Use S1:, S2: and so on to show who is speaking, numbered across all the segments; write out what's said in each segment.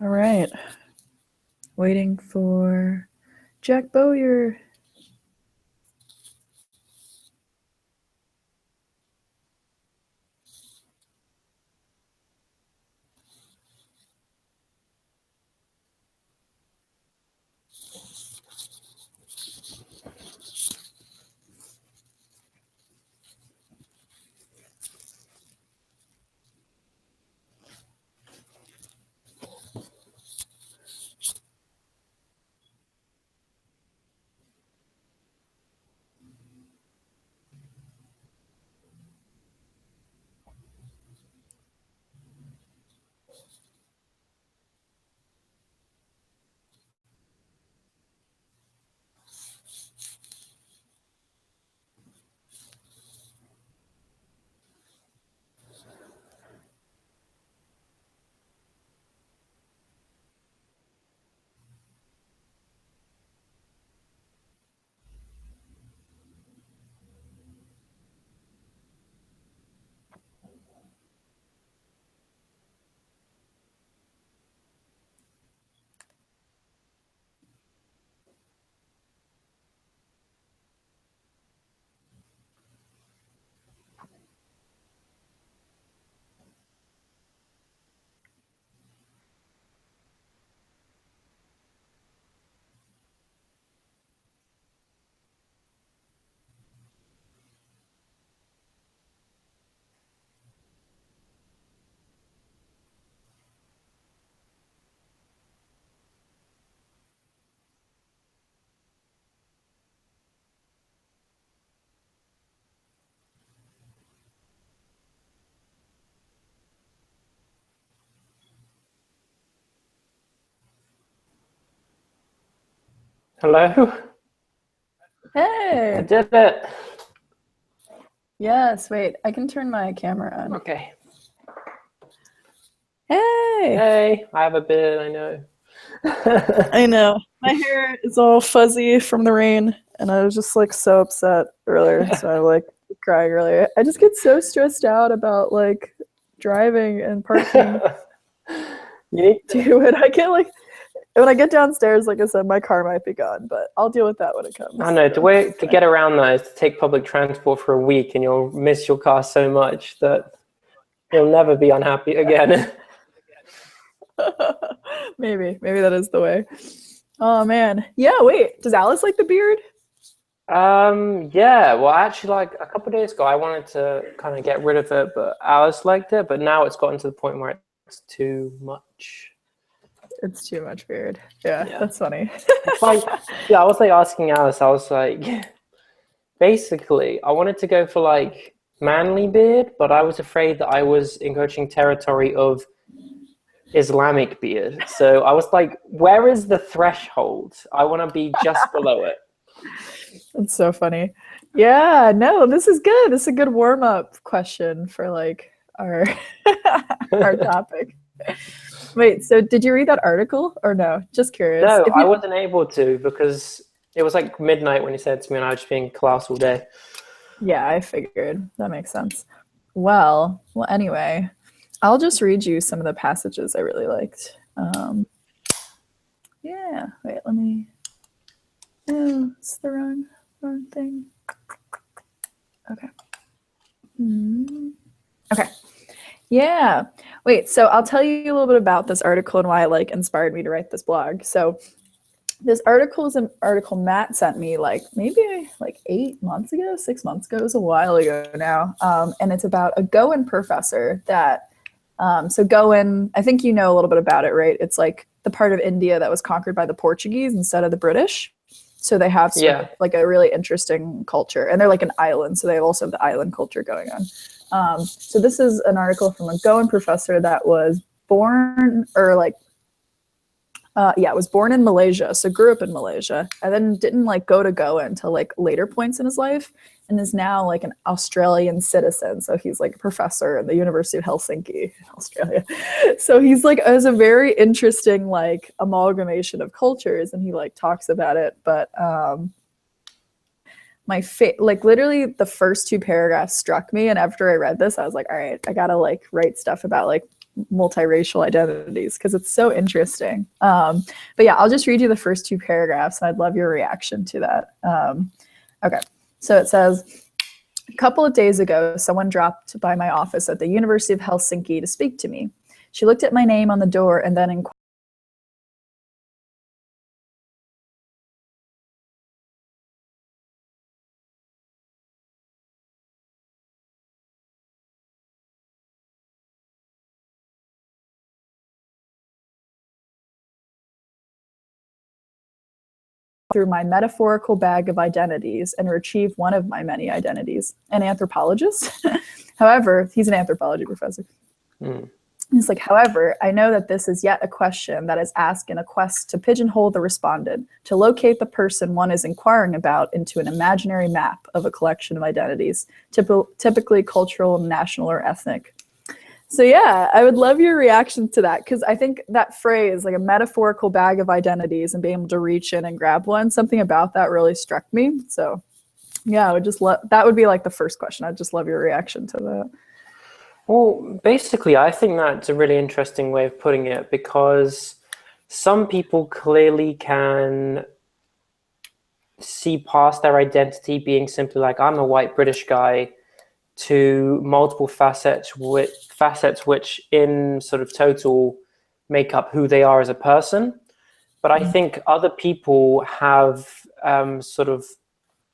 S1: All right. Waiting for Jack Bowyer.
S2: Hello? I
S1: Hey.
S2: did it.
S1: Yes, wait, I can turn my camera on.
S2: Okay.
S1: Hey.
S2: Hey, I have a beard, I know.
S1: I know. My hair is all fuzzy from the rain, and I was just like so upset earlier. So I like crying earlier. I just get so stressed out about like driving and parking.
S2: You need to,
S1: Dude, I get like when I get downstairs, like I said, my car might be gone, but I'll deal with that when it
S2: I
S1: comes.
S2: know, the
S1: So
S2: way
S1: it's
S2: to get around that is to take public transport for a week and you'll miss your car so much that you'll never be unhappy again.
S1: fine. Maybe that is the way. Oh man. Yeah, wait. Does Alice like the beard?
S2: Yeah, well, actually, like a couple of days ago, I wanted to kind of get rid of it, but Alice liked it, but now it's gotten to the point where it's too much.
S1: It's too much beard. Yeah,
S2: Yeah.
S1: that's funny.
S2: It's like, yeah, I was like asking Alice, I was like, basically, I wanted to go for like manly beard, but I was afraid that I was encroaching territory of Islamic beard. So I was like, where is the threshold? I want to be just below it.
S1: That's so funny. Yeah, no, this is good. This is a good warm up question for like our our topic. Wait, so did you read that article or no? Just curious.
S2: No,
S1: If
S2: I
S1: you
S2: wasn't able to because it was like midnight when he said to me, and I was just being in class all day.
S1: Yeah, I figured. That makes sense. Well, anyway, I'll just read you some of the passages I really liked. Yeah, wait, let me. Oh, it's the wrong thing. Okay. Okay. Yeah. Wait, so I'll tell you a little bit about this article and why it like inspired me to write this blog. So this article is an article Matt sent me like maybe like 8 months ago, 6 months ago. It was a while ago now. And it's about a Goan professor that so Goan, I think you know a little bit about it, right? It's like the part of India that was conquered by the Portuguese instead of the British. So they have sort of
S2: Yeah,
S1: like a really interesting culture, and they're like an island, so they also have the island culture going on. So this is an article from a Goan professor that was born or like yeah, was born in Malaysia, so grew up in Malaysia, and then didn't like go to Goa until like later points in his life, and is now like an Australian citizen. So he's like a professor at the University of Helsinki, Australia. So he's like has a very interesting like amalgamation of cultures, and he like talks about it. But like literally the first two paragraphs struck me, and after I read this, I was like, all right, I gotta like write stuff about like multiracial identities because it's so interesting. But yeah, I'll just read you the first two paragraphs and I'd love your reaction to that. Okay, so it says, a couple of days ago, someone dropped by my office at the University of Helsinki to speak to me. She looked at my name on the door and then inquired through my metaphorical bag of identities and retrieve one of my many identities, an anthropologist. However, he's an anthropology professor. He's like, however, I know that this is yet a question that is asked in a quest to pigeonhole the respondent, to locate the person one is inquiring about into an imaginary map of a collection of identities, typically cultural, national, or ethnic. So yeah, I would love your reaction to that because I think that phrase, like a metaphorical bag of identities and being able to reach in and grab one, something about that really struck me. So yeah, I would just that would be like the first question. I'd just love your reaction to that.
S2: Well, basically, I think that's a really interesting way of putting it because some people clearly can see past their identity being simply like, I'm a white British guy, to multiple facets which in sort of total make up who they are as a person. But I think other people have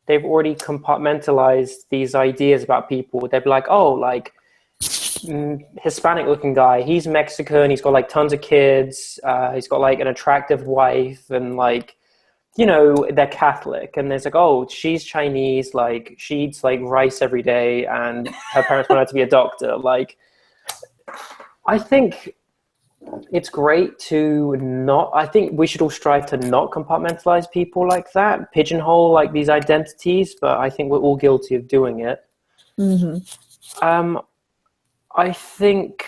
S2: they've already compartmentalized these ideas about people. They'd be like, oh, like Hispanic looking guy, he's Mexican, he's got like tons of kids, he's got like an attractive wife, and like, you know, they're Catholic, and there's like, oh, she's Chinese, like she eats like rice every day and her parents want her to be a doctor. Like, I think it's great to not, I think we should all strive to not compartmentalize people like that, pigeonhole like these identities, but I think we're all guilty of doing it. I think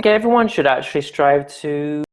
S2: everyone should actually strive to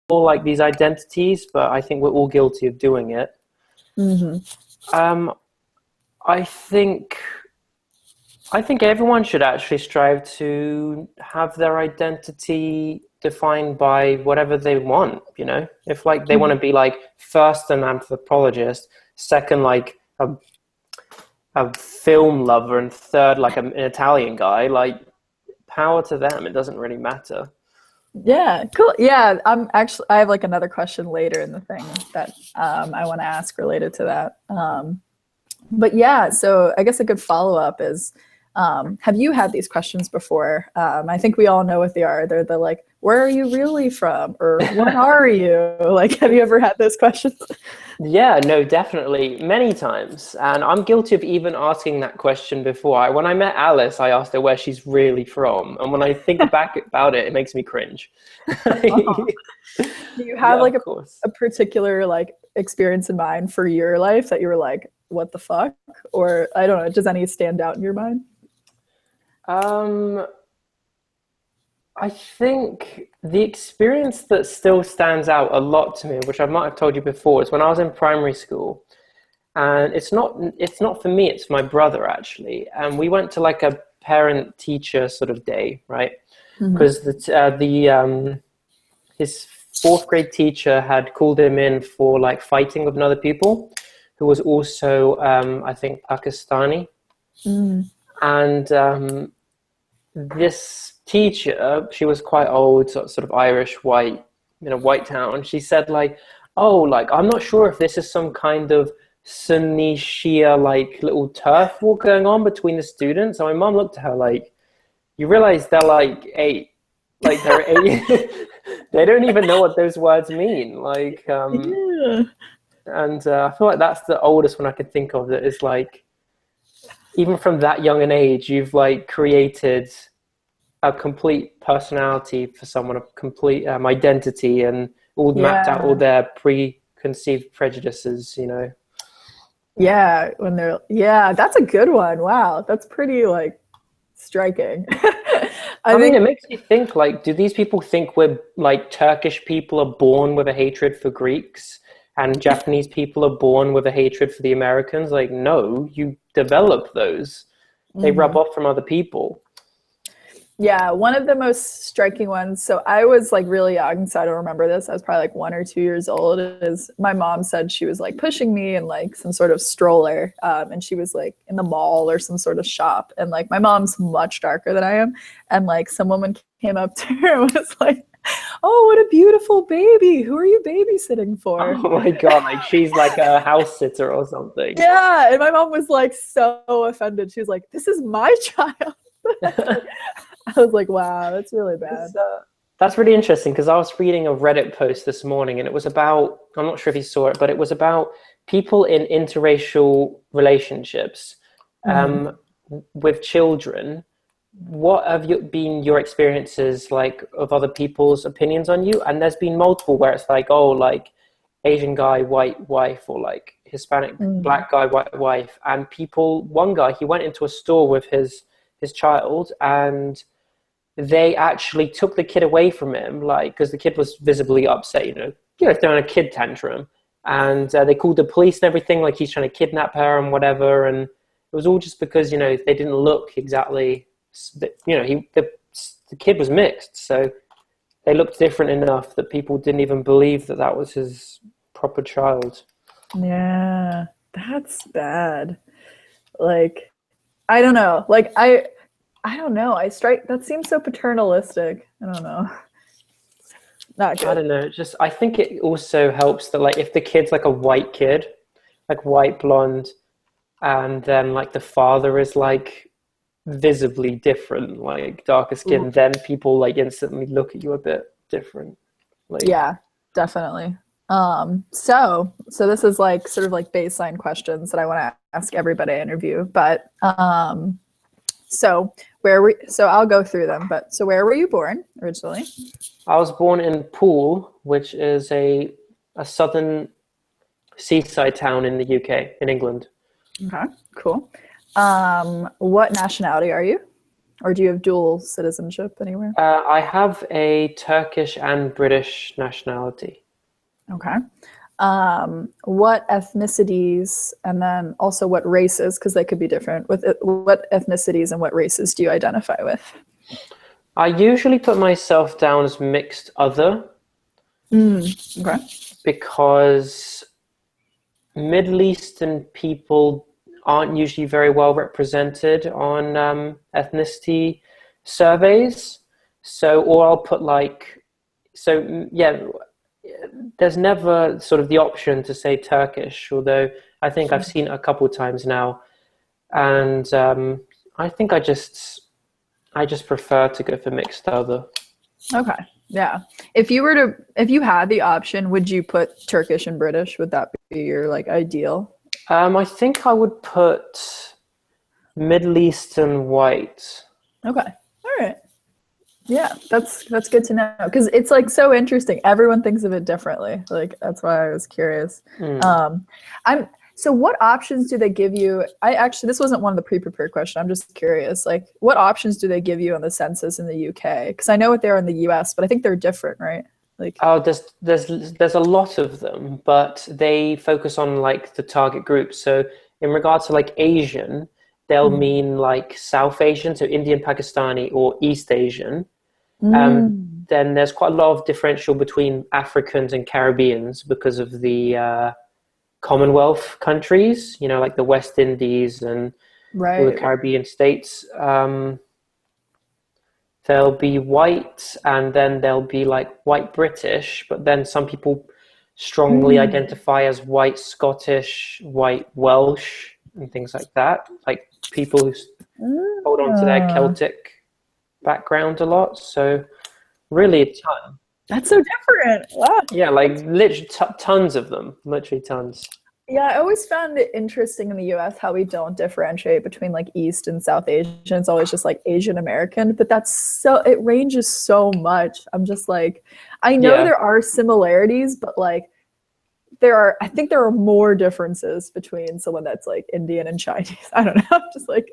S2: like these identities, but I think we're all guilty of doing it.
S1: Hmm.
S2: Um, I think I think everyone should actually strive to have their identity defined by whatever they want, you know? If like they want to be like first an anthropologist, second like a film lover, and third like an Italian guy, like power to them. It doesn't really matter.
S1: Yeah, cool. Yeah, I have like another question later in the thing that I want to ask related to that. But yeah, so I guess a good follow up is, have you had these questions before? I think we all know what they are. They're the like, where are you really from? Or what are you? Like, have you ever had those questions?
S2: Yeah, no, definitely. Many times. And I'm guilty of even asking that question before. When I met Alice, I asked her where she's really from. And when I think back about it, it makes me cringe.
S1: Do you have
S2: Yeah,
S1: like
S2: of course.
S1: a particular like experience in mind for your life that you were like, what the fuck? Or I don't know, does any stand out in your mind?
S2: Um, I think the experience that still stands out a lot to me, which I might have told you before, is when I was in primary school. And it's not for me, it's my brother actually. And we went to like a parent teacher sort of day, right?
S1: Mhm.
S2: Because the his fourth grade teacher had called him in for like fighting with another people who was also I think Pakistani.
S1: Mm.
S2: And this teacher, she was quite old, sort of Irish, white, white town. She said like, "Oh, like I'm not sure if this is some kind of Sunni Shia like little turf war going on between the students." And my mom looked at her like, "You realize they're like eight, like they're eight." They don't even know what those words mean.
S1: Yeah.
S2: And I feel like that's the oldest one I could think of that is like, even from that young an age, you've like created a complete personality for someone, a complete identity, and all mapped out all
S1: Yeah.
S2: their preconceived prejudices.
S1: Yeah. When they're, yeah, that's a good one. Wow. That's pretty like striking. I
S2: I mean,
S1: think,
S2: it makes me think like, do these people think we're like Turkish people are born with a hatred for Greeks and Japanese people are born with a hatred for the Americans? Like, no, you develop those. They rub
S1: mhm.
S2: off from other people.
S1: Yeah, one of the most striking ones. So I was like really young, so I don't remember this. I was probably like 1 or 2 years old. Is my mom said she was like pushing me in like some sort of stroller, and she was like in the mall or some sort of shop. And like my mom's much darker than I am, and like some woman came up to her and was like, "Oh, what a beautiful baby! Who are you babysitting for?"
S2: Oh my God, like she's like a house sitter or something.
S1: Yeah, and my mom was like so offended. She was like, "This is my child." I was like, "Wow, that's really bad."
S2: It's, that's really interesting because I was reading a Reddit post this morning and it was about, I'm not sure if you saw it, but it was about people in interracial relationships
S1: Mhm.
S2: um, with children. What have been your experiences like of other people's opinions on you? And there's been multiple where it's like, oh, like Asian guy, white wife, or like Hispanic,
S1: Mhm.
S2: black guy, white wife. And people, one guy, he went into a store with his child and they actually took the kid away from him, like because the kid was visibly upset, throwing a kid tantrum, and they called the police and everything, like he's trying to kidnap her and whatever, and it was all just because they didn't look exactly, the kid was mixed, so they looked different enough that people didn't even believe that that was his proper child.
S1: Yeah, that's bad. Like, I don't know. Like, I don't know. I strike that seems so paternalistic. I don't know. Not
S2: I
S1: good.
S2: don't know. Just I think it also helps that like if the kid's like a white kid, like white blonde, and then like the father is like visibly different, like darker skin, then people like instantly look at you a bit different. Like,
S1: Yeah, definitely. So this is like sort of like baseline questions that I want to ask everybody I interview. But so I'll go through them. But so where were you born originally?
S2: I was born in Poole, which is a southern seaside town in the UK, in England.
S1: Okay, cool. What nationality are you? Or do you have dual citizenship anywhere?
S2: I have a Turkish and British nationality.
S1: Okay. What ethnicities and then also what races, because they could be different, with what ethnicities and what races do you identify with?
S2: I usually put myself down as mixed other
S1: Okay.
S2: because Middle Eastern people aren't usually very well represented on ethnicity surveys. So, or I'll put like, yeah, there's never sort of the option to say Turkish, although I think I've seen it a couple of times now. And I think I just prefer to go for mixed other.
S1: Okay. Yeah. If you had the option, would you put Turkish and British? Would that be your like ideal?
S2: I think I would put Middle Eastern white.
S1: Okay. All right. Yeah, that's good to know because it's like so interesting. Everyone thinks of it differently. Like that's why I was curious. I'm so what options do they give you? I actually this wasn't one of the pre-prepared questions. I'm just curious. Like what options do they give you on the census in the UK? Because I know what they are in the US, but I think they're different, right? Like
S2: Oh, there's a lot of them, but they focus on like the target group. So in regards to like Asian, they'll mean like South Asian, so Indian, Pakistani, or East Asian. Then there's quite a lot of differential between Africans and Caribbeans because of the Commonwealth countries, you know, like the West Indies and all the
S1: right.
S2: Caribbean states. There'll be white, and then there'll be like white British, but then some people strongly identify as white Scottish, white Welsh, and things like that. Like people who hold on to their Celtic background a lot. So really a ton.
S1: That's so different. Wow.
S2: Yeah, like literally tons of them, literally tons.
S1: Yeah, I always found it interesting in the US how we don't differentiate between like East and South Asian. It's always just like Asian American, but that's so it ranges so much. I'm just like, I know
S2: Yeah.
S1: there are similarities, but like I think there are more differences between someone that's like Indian and Chinese. I don't know. I'm just like,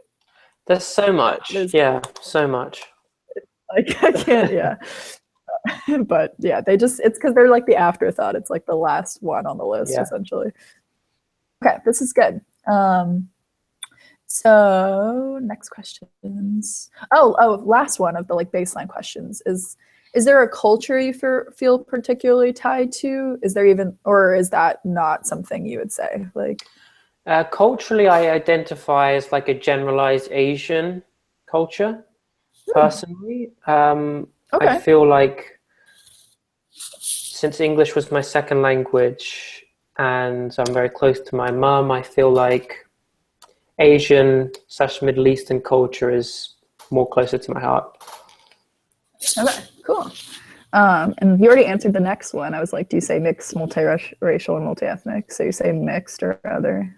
S2: There's so much. Yeah, so much.
S1: I can't, yeah. But yeah, it's because they're like the afterthought. It's like the last one on the list,
S2: Yeah.
S1: essentially. Okay, this is good. So next questions. Last one of the like baseline questions is there a culture you feel particularly tied to? Is there even, or is that not something you would say? Like,
S2: culturally, I identify as like a generalized Asian culture, personally.
S1: okay.
S2: I feel like since English was my second language and I'm very close to my mum, I feel like Asian/Middle Eastern culture is more closer to my heart.
S1: Okay, cool. And you already answered the next one. I was like, do you say mixed, multiracial, and multi-ethnic? So you say mixed or other.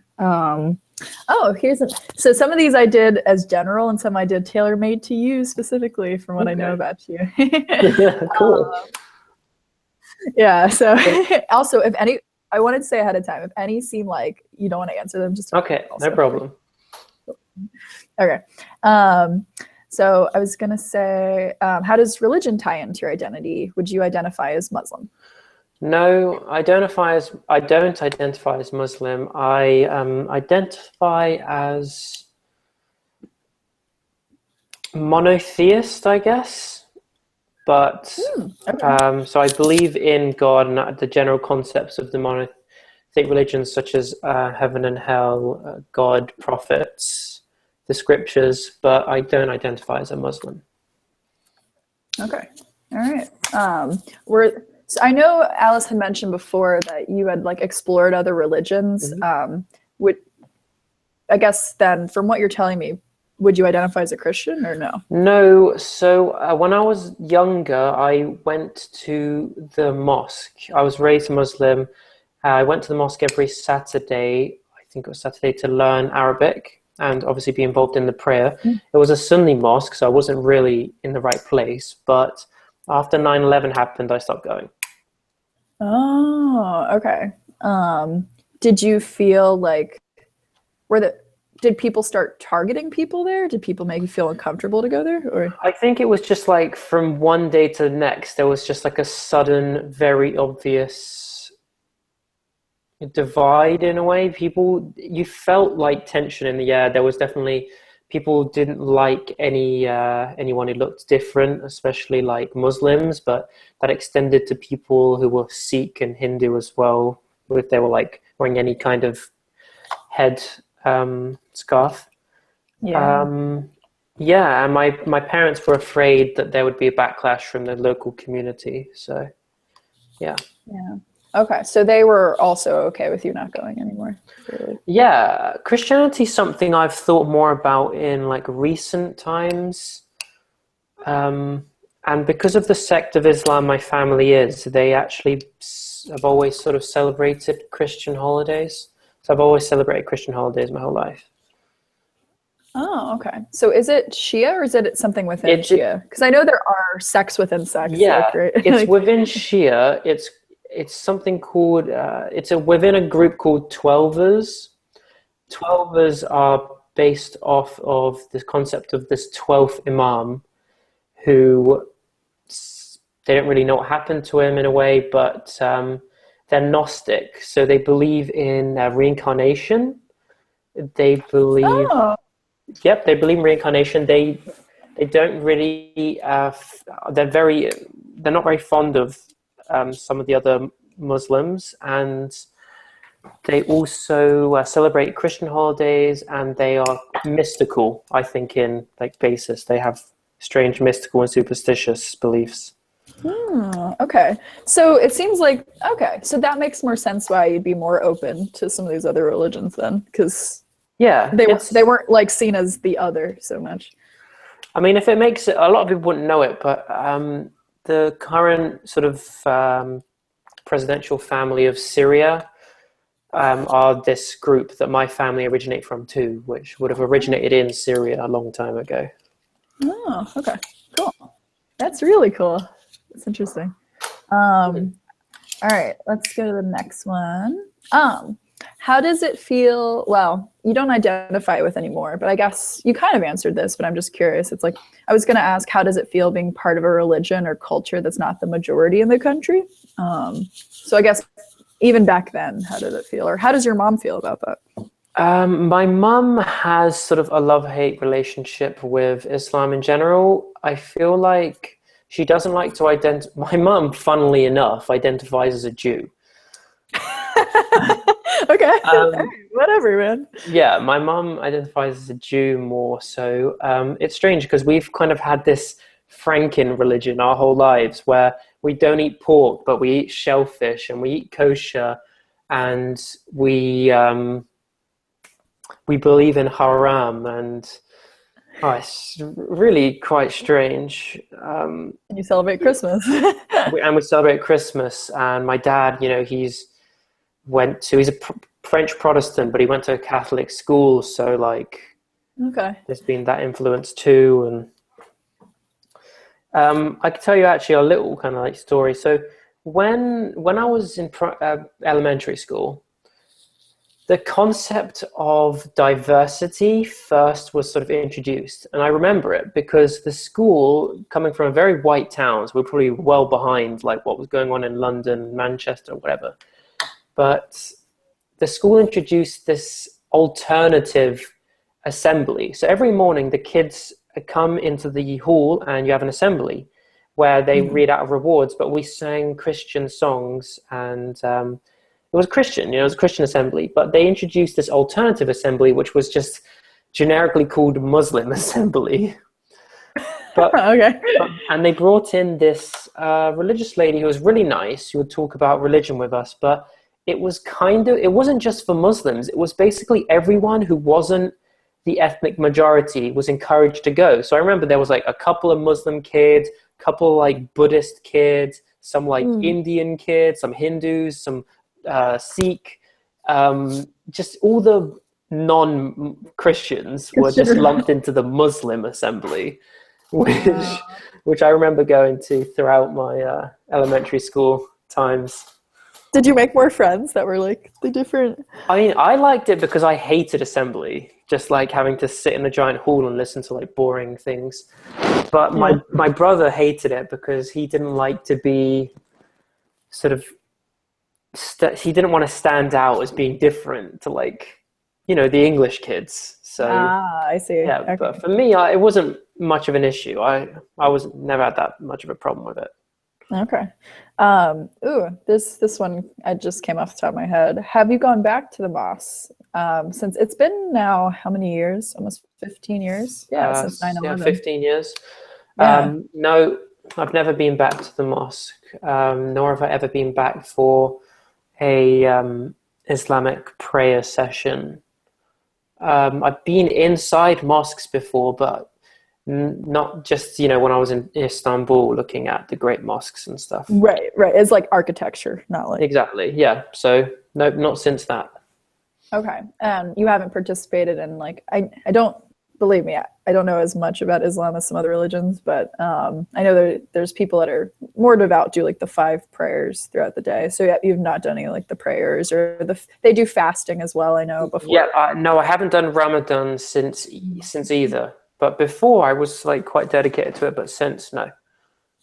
S1: So some of these I did as general and some I did tailor-made to you specifically from what I know about you.
S2: Cool.
S1: Yeah, so also if any, I wanted to say ahead of time, if any seem like you don't want to answer them, just
S2: Okay, no problem.
S1: Okay. So I was going to say, how does religion tie into your identity? Would you identify as Muslim?
S2: No, I don't identify as Muslim. I identify as monotheist, I guess. But
S1: Okay.
S2: so I believe in God and the general concepts of the monotheistic religions, such as heaven and hell, God, prophets, the scriptures. But I don't identify as a Muslim.
S1: Okay. All right. So I know Alice had mentioned before that you had like explored other religions. Would I guess then, from what you're telling me, would you identify as a Christian or no?
S2: No. So when I was younger, I went to the mosque. I was raised Muslim. I went to the mosque every Saturday. I think it was Saturday, to learn Arabic and obviously be involved in the prayer. It was a Sunni mosque, so I wasn't really in the right place. But after 9/11 happened, I stopped going.
S1: Oh, okay. Did you feel like did people start targeting people there? Did people make you feel uncomfortable to go there? Or
S2: I think it was just like from one day to the next, there was just like a sudden, very obvious divide in a way. You felt like tension in the air. There was definitely people didn't like anyone who looked different, especially like Muslims, but that extended to people who were Sikh and Hindu as well, if they were like wearing any kind of head scarf.
S1: yeah,
S2: Yeah, and my parents were afraid that there would be a backlash from the local community. So, yeah.
S1: yeah. Okay, so they were also okay with you not going anymore. Really?
S2: Yeah, Christianity is something I've thought more about in like recent times. And because of the sect of Islam my family is, they actually have always sort of celebrated Christian holidays. So I've always celebrated Christian holidays my whole life.
S1: Oh, okay. So is it Shia or is it something within
S2: It-
S1: Shia? Because I know there are sects within sects.
S2: Yeah,
S1: like, right?
S2: it's within Shia. It's something called within a group called Twelvers. Twelvers are based off of the concept of this 12th Imam, who they don't really know what happened to him in a way, but they're Gnostic, so they believe in reincarnation. They believe,
S1: Oh,
S2: yep, they believe in reincarnation. They don't really they're not very fond of some of the other Muslims, and they also celebrate Christian holidays, and they are mystical, I think, in like basis. They have strange mystical and superstitious beliefs.
S1: okay. So it seems like, okay, so that makes more sense why you'd be more open to some of these other religions then, because
S2: Yeah,
S1: they weren't like seen as the other so much.
S2: I mean, if it makes it, a lot of people wouldn't know it, but the current sort of presidential family of Syria are this group that my family originate from too, which would have originated in Syria a long time ago.
S1: Oh, okay. Cool. That's really cool. That's interesting. All right, let's go to the next one. How does it feel? Well, you don't identify with anymore, but I guess you kind of answered this, but I'm just curious. It's like, I was going to ask, how does it feel being part of a religion or culture that's not the majority in the country? So I guess even back then, how did it feel? Or how does your mom feel about that?
S2: My mum has sort of a love-hate relationship with Islam in general. I feel like she doesn't like to identify. My mum, funnily enough, identifies as a Jew.
S1: Okay, whatever, man.
S2: Yeah, my mum identifies as a Jew more so. It's strange because we've kind of had this Franken religion our whole lives where we don't eat pork, but we eat shellfish and we eat kosher, and we believe in haram, and it's really quite strange.
S1: And you celebrate Christmas.
S2: And we celebrate Christmas, and my dad, he's a French Protestant, but he went to a Catholic school, so like
S1: Okay.
S2: there's been that influence too. And I could tell you actually a little kind of like story. So when I was in elementary school, the concept of diversity first was sort of introduced, and I remember it because the school, coming from a very white town, so we're probably well behind like what was going on in London, Manchester, whatever. But the school introduced this alternative assembly. So every morning the kids come into the hall and you have an assembly where they read out rewards, but we sang Christian songs, and it was Christian, it was a Christian assembly, but they introduced this alternative assembly, which was just generically called Muslim assembly. But,
S1: Okay.
S2: and they brought in this religious lady who was really nice, who would talk about religion with us, but it wasn't just for Muslims. It was basically everyone who wasn't the ethnic majority was encouraged to go. So I remember there was like a couple of Muslim kids, a couple of like Buddhist kids, some like Indian kids, some Hindus, some Sikh, just all the non-Christians were just lumped into the Muslim assembly, which I remember going to throughout my elementary school times.
S1: Did you make more friends that were like the different?
S2: I mean, I liked it because I hated assembly. just like having to sit in a giant hall and listen to like boring things. But my brother hated it because he didn't like to be sort of he didn't want to stand out as being different to like, you know, the English kids. So
S1: I see.
S2: yeah,
S1: Okay.
S2: but for me, it wasn't much of an issue. I was never had that much of a problem with it.
S1: Okay. This one I just came off the top of my head. Have you gone back to the mosque since it's been now how many years? Almost 15 years. Yeah, since 9/11.
S2: 15 years.
S1: Yeah.
S2: No, I've never been back to the mosque, nor have I ever been back for a Islamic prayer session. I've been inside mosques before, but not just, you know, when I was in Istanbul looking at the great mosques and stuff.
S1: Right. It's like architecture, not like.
S2: Exactly. Yeah. So no, not since that.
S1: Okay. You haven't participated in like I don't believe me. I don't know as much about Islam as some other religions, but I know there's people that are more devout, do like the 5 prayers throughout the day. So yeah, you've not done any like the prayers or they do fasting as well. I know before.
S2: Yeah. No, I haven't done Ramadan since either. But before I was like quite dedicated to it, but since no.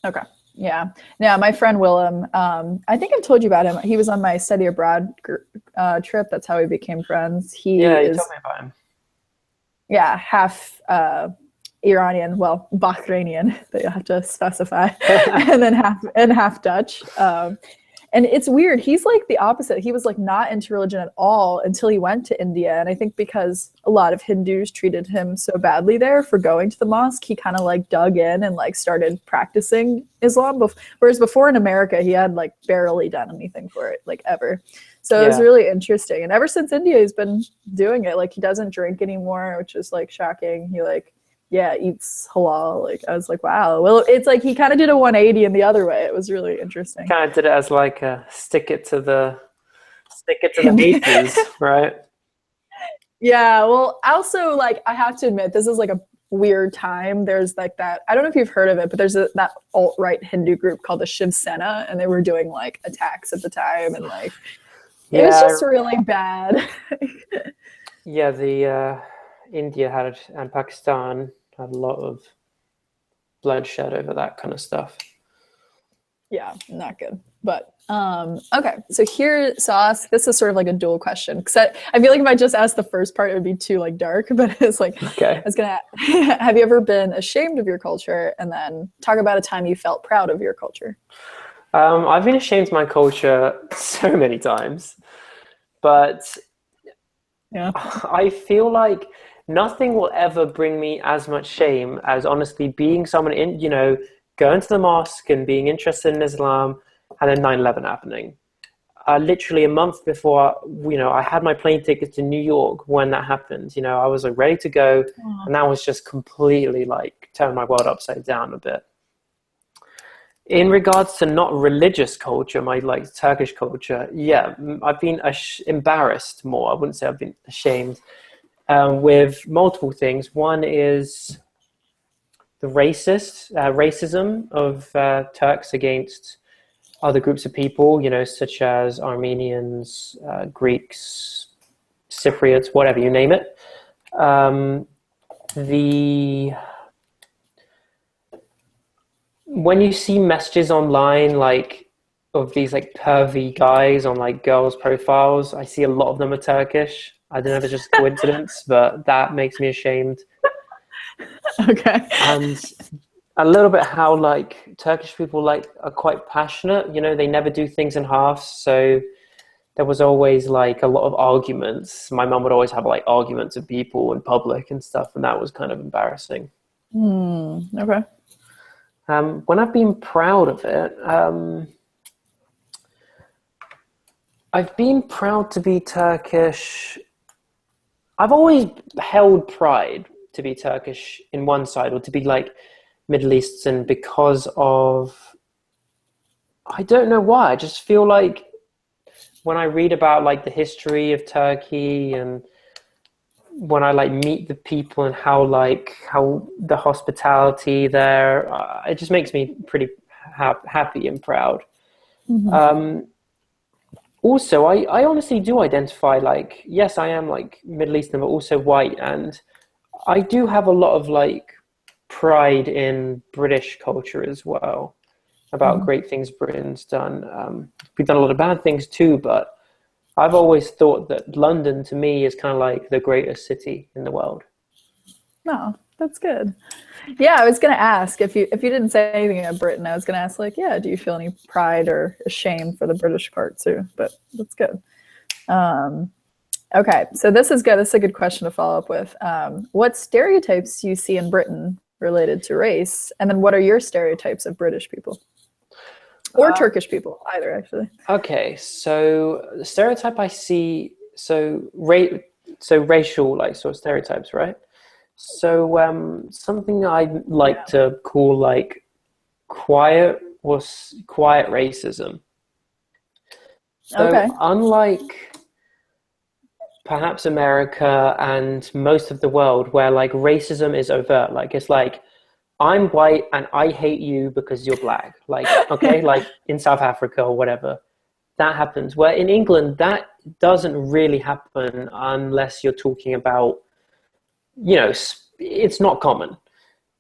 S1: Okay. Yeah. Now my friend Willem, I think I've told you about him. He was on my study abroad trip. That's how we became friends.
S2: You told me about him.
S1: Yeah, half Iranian, well, Bahrainian, that you have to specify, and then half Dutch. And it's weird. He's like the opposite. He was like not into religion at all until he went to India. And I think because a lot of Hindus treated him so badly there for going to the mosque, he kind of like dug in and like started practicing Islam. Whereas before in America, he had like barely done anything for it, like ever. So it was really interesting. And ever since India, he's been doing it. Like he doesn't drink anymore, which is like shocking. He like, eats halal. Like I was like, wow. Well, it's like he kind of did a 180 in the other way. It was really interesting.
S2: Kind of did it as like a stick it to the haters, right?
S1: Yeah. Well, also like I have to admit, this is like a weird time. There's like that. I don't know if you've heard of it, but there's that alt-right Hindu group called the Shiv Sena, and they were doing like attacks at the time, and like it was just really bad.
S2: Yeah, the India had and Pakistan had a lot of bloodshed over that kind of stuff.
S1: Yeah, not good. But okay, so this is sort of like a dual question because I feel like if I just asked the first part, it would be too like dark. But it's like, okay, I was gonna. Have you ever been ashamed of your culture, and then talk about a time you felt proud of your culture?
S2: I've been ashamed of my culture so many times, but
S1: yeah,
S2: I feel like nothing will ever bring me as much shame as honestly being someone in, you know, going to the mosque and being interested in Islam and then 9/11 happening. Literally a month before, you know, I had my plane tickets to New York when that happened. You know, I was like ready to go, and that was just completely like turned my world upside down a bit. In regards to not religious culture, my like Turkish culture, yeah, I've been embarrassed more. I wouldn't say I've been ashamed. With multiple things. One is the racism of Turks against other groups of people, you know, such as Armenians, Greeks, Cypriots, whatever, you name it. When you see messages online, like of these like pervy guys on like girls' profiles, I see a lot of them are Turkish. I don't know if it's just coincidence, but that makes me ashamed.
S1: Okay.
S2: And a little bit how like Turkish people like are quite passionate. You know, they never do things in halves. So there was always like a lot of arguments. My mum would always have like arguments with people in public and stuff, and that was kind of embarrassing.
S1: Okay.
S2: When I've been proud of it, I've been proud to be Turkish. I've always held pride to be Turkish in one side or to be like Middle Eastern because of, I don't know why. I just feel like when I read about like the history of Turkey and when I like meet the people and how the hospitality there, it just makes me pretty happy and proud. also, I honestly do identify like, yes, I am like Middle Eastern, but also white. And I do have a lot of like pride in British culture as well, about
S1: Mhm.
S2: great things Britain's done. We've done a lot of bad things too, but I've always thought that London to me is kind of like the greatest city in the world.
S1: No, that's good. Yeah, I was gonna ask if you didn't say anything about Britain, I was gonna ask like, yeah, do you feel any pride or shame for the British part too? But that's good. Um, okay, so this is good. This is a good question to follow up with. What stereotypes do you see in Britain related to race, and then what are your stereotypes of British people or
S2: Uh,
S1: Turkish people? Either actually.
S2: okay, so the stereotype I see, so racial like sort of stereotypes, right? So something I like
S1: Yeah.
S2: to call like quiet racism.
S1: Okay.
S2: So unlike perhaps America and most of the world where like racism is overt, like it's like I'm white and I hate you because you're black. Like, okay, like in South Africa or whatever, that happens. Where in England, that doesn't really happen unless you're talking about, it's not common.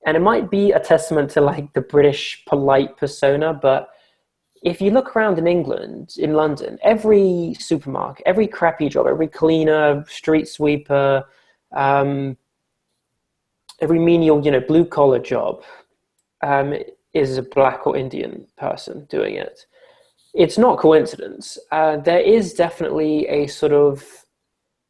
S2: And it might be a testament to like the British polite persona, but if you look around in England, in London, every supermarket, every crappy job, every cleaner, street sweeper, um, every menial, blue collar job, um, is a black or Indian person doing it. It's not coincidence. There is definitely a sort of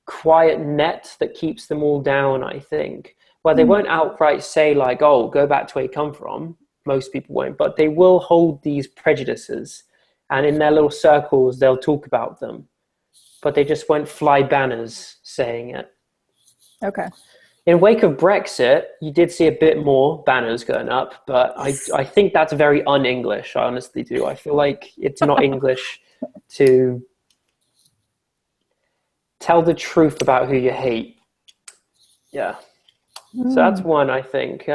S2: quiet net that keeps them all down, I think, where they
S1: Hmm.
S2: won't outright say like, oh, go back to where you come from. Most people won't, but they will hold these prejudices, and in their little circles they'll talk about them, but they just won't fly banners saying it.
S1: Okay.
S2: In wake of Brexit, you did see a bit more banners going up, but I think that's very un-English. I honestly do. I feel like it's not English to tell the truth about who you hate. Yeah. So that's
S1: Hmm.
S2: one, I think.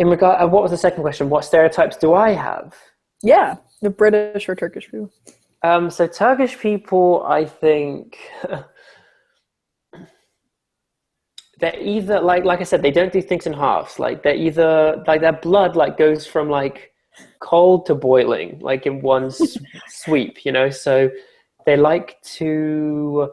S2: In regard, what was the second question? What stereotypes do I have?
S1: Yeah, the British or Turkish people.
S2: So Turkish people, I think they're either like I said, they don't do things in halves. Like they're either like their blood like goes from like cold to boiling, like in one sweep, So they like to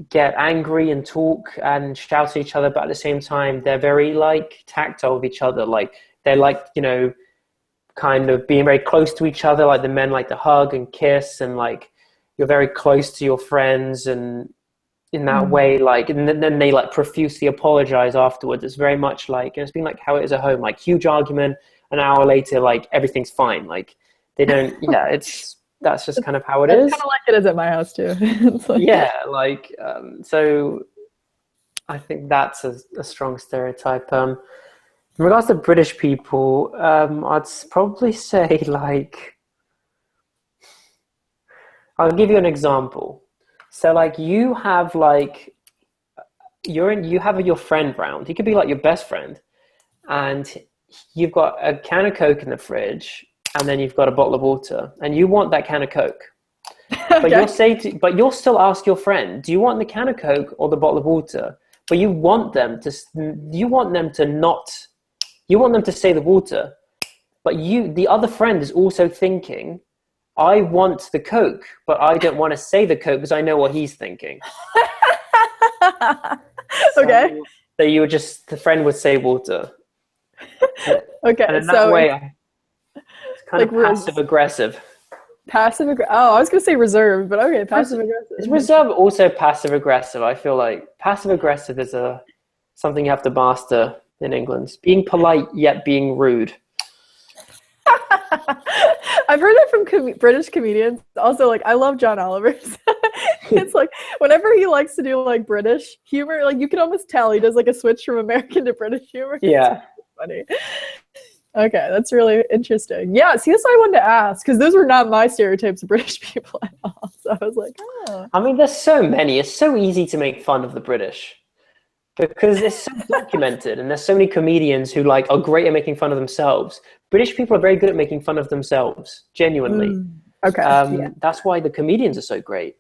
S2: get angry and talk and shout at each other, but at the same time, they're very like tactile with each other. Like they like, kind of being very close to each other. Like the men like to hug and kiss, and like you're very close to your friends, and in that
S1: Mm.
S2: way, like, and then they like profusely apologize afterwards. It's very much like, it's been like how it is at home, like huge argument, an hour later, like everything's fine. Like they don't, yeah, that's just kind of how it
S1: That's kind
S2: is.
S1: of like it is at my house too. It's like,
S2: Yeah, like, so I think that's a strong stereotype. In regards to British people, I'd probably say like, I'll give you an example. So like you have like you have your friend round. He could be like your best friend, and you've got a can of Coke in the fridge, and then you've got a bottle of water, and you want that can of Coke. But
S1: okay.
S2: you'll still ask your friend, do you want the can of Coke or the bottle of water? But you want them to not, you want them to say the water. But the other friend is also thinking, I want the Coke, but I don't want to say the Coke because I know what he's thinking.
S1: Okay.
S2: So, the friend would say water. And
S1: Okay.
S2: in that
S1: So it's
S2: way, it's kind
S1: like
S2: of passive aggressive.
S1: passive aggressive. Oh, I was gonna say reserved, but okay, passive
S2: Is
S1: aggressive.
S2: reserve also passive aggressive? I feel like passive aggressive is something you have to master in England. Being polite yet being rude.
S1: I've heard that from British comedians. Also, like I love John Oliver. It's like whenever he likes to do like British humor, like you can almost tell he does like a switch from American to British humor. It's
S2: Yeah.
S1: funny. Okay, that's really interesting. Yeah, see, that's what I wanted to ask because those were not my stereotypes of British people at all. So I was like, oh,
S2: I mean, there's so many. It's so easy to make fun of the British because it's so documented, and there's so many comedians who are great at making fun of themselves. British people are very good at making fun of themselves, genuinely.
S1: mm. Okay. Yeah.
S2: That's why the comedians are so great.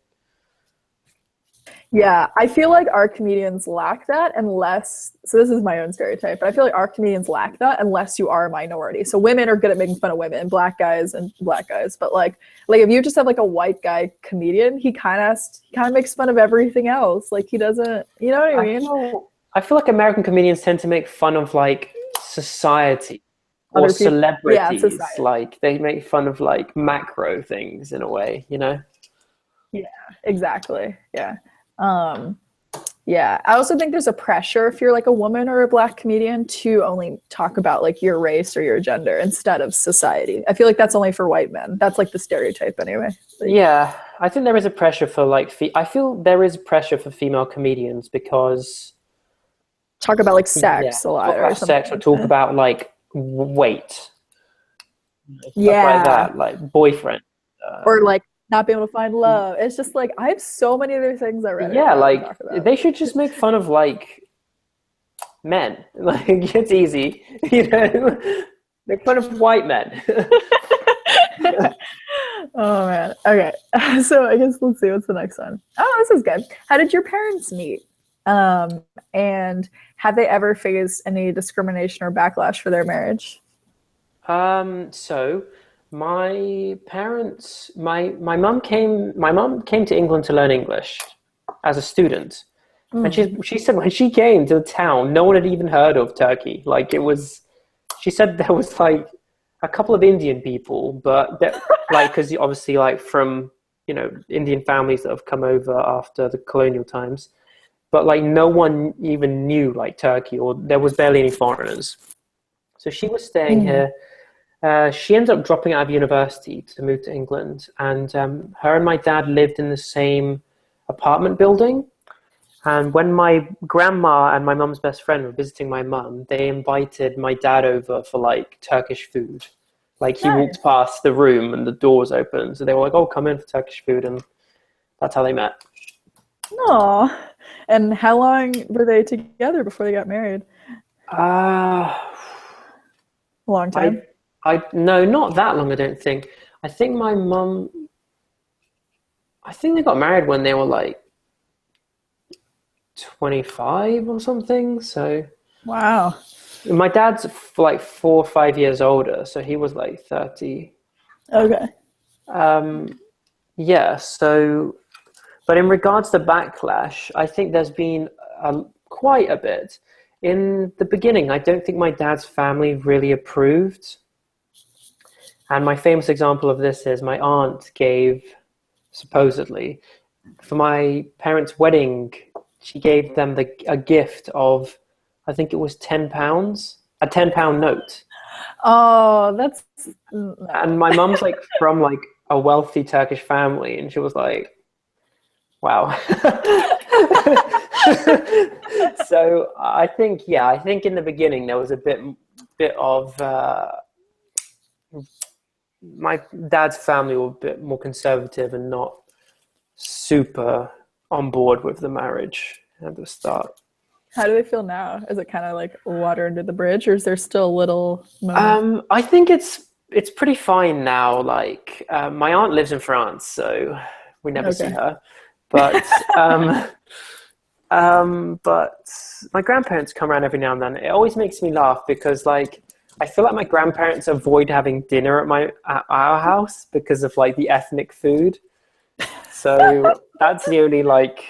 S1: Yeah, I feel like our comedians lack that unless, so this is my own stereotype, but I feel like our comedians lack that unless you are a minority. So women are good at making fun of women, black guys and black guys, but like if you just have like a white guy comedian, he kind of makes fun of everything else. Like he doesn't, you know what I mean?
S2: I feel like American comedians tend to make fun of like society or
S1: Other people, yeah, it's
S2: celebrities.
S1: society.
S2: Like they make fun of like macro things in a way, you know?
S1: Yeah, exactly. Yeah. Um, yeah. I also think there's a pressure if you're like a woman or a black comedian to only talk about like your race or your gender instead of society. I feel like that's only for white men. That's like the stereotype anyway. Like,
S2: Yeah, I think there is a pressure for like I feel there is pressure for female comedians because
S1: talk about like
S2: yeah,
S1: sex a lot
S2: talk
S1: or
S2: about
S1: something
S2: sex or
S1: like
S2: talk
S1: that.
S2: about like weight, stuff like
S1: Yeah.
S2: that, like boyfriend.
S1: Or like not being able to find love. It's just like I have so many other things that Reddit
S2: Yeah,
S1: would rather
S2: like
S1: talk about.
S2: they should just make fun of like men. Like it's easy, you know. Make fun of white men.
S1: Oh man. Okay. So I guess let's see what's the next one. Oh, this is good. How did your parents meet? And have they ever faced any discrimination or backlash for their marriage?
S2: So my parents, my mum came to England to learn English as a student. And
S1: Mm.
S2: she said when she came to the town, no one had even heard of Turkey. Like it was, she said there was like a couple of Indian people, but that, like, because obviously like from, you know, Indian families that have come over after the colonial times, but like no one even knew like Turkey, or there was barely any foreigners. So she was staying
S1: Mm.
S2: here. She ended up dropping out of university to move to England, and her and my dad lived in the same apartment building. And when my grandma and my mum's best friend were visiting my mum, they invited my dad over for like Turkish food. Like he
S1: Nice.
S2: walked past the room and the doors open, so they were like, "Oh, come in for Turkish food," and that's how they met.
S1: Aw. And how long were they together before they got married?
S2: Uh,
S1: A long
S2: I,
S1: time.
S2: no, not that long. I don't think. I think my mum. I think they got married when they were like 25 or something. So
S1: Wow.
S2: my dad's like 4 or 5 years older, so he was like 30.
S1: Okay.
S2: Um, yeah, so, but in regards to backlash, I think there's been quite a bit. In the beginning, I don't think my dad's family really approved. And my famous example of this is my aunt gave, supposedly, for my parents' wedding, she gave them a gift of, I think it was £10, a £10 note.
S1: Oh, that's
S2: And
S1: no.
S2: my mum's like from like a wealthy Turkish family, and she was like, wow. So I think, yeah, I think in the beginning there was a bit of my dad's family were a bit more conservative and not super on board with the marriage at the start.
S1: How do they feel now? Is it kind of like water under the bridge, or is there still a little moment?
S2: I think it's pretty fine now. Like my aunt lives in France, so we never see
S1: Okay.
S2: her. But but my grandparents come around every now and then. It always makes me laugh because like I feel like my grandparents avoid having dinner at our house because of like the ethnic food. So that's the only like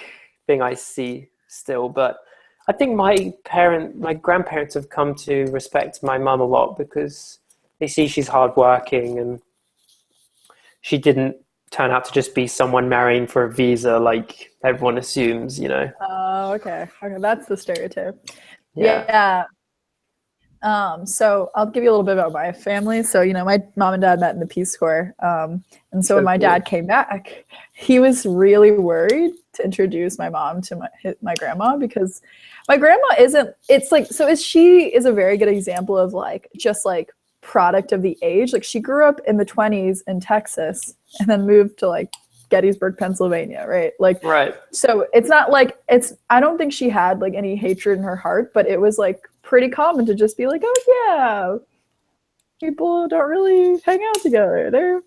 S2: thing I see still. But I think my grandparents have come to respect my mum a lot because they see she's hardworking and she didn't turn out to just be someone marrying for a visa like everyone assumes, you know.
S1: Oh, okay. Okay, that's the stereotype.
S2: Yeah.
S1: Yeah. So I'll give you a little bit about my family. So, my mom and dad met in the Peace Corps. And so when
S2: So
S1: my dad
S2: cool.
S1: came back, he was really worried to introduce my mom to my grandma because my grandma it's like, so she is a very good example of like, just like product of the age. Like she grew up in the 20s in Texas and then moved to like Gettysburg, Pennsylvania, right? Like,
S2: Right.
S1: so it's not like I don't think she had like any hatred in her heart, but it was like pretty common to just be like, oh people don't really hang out together. They're,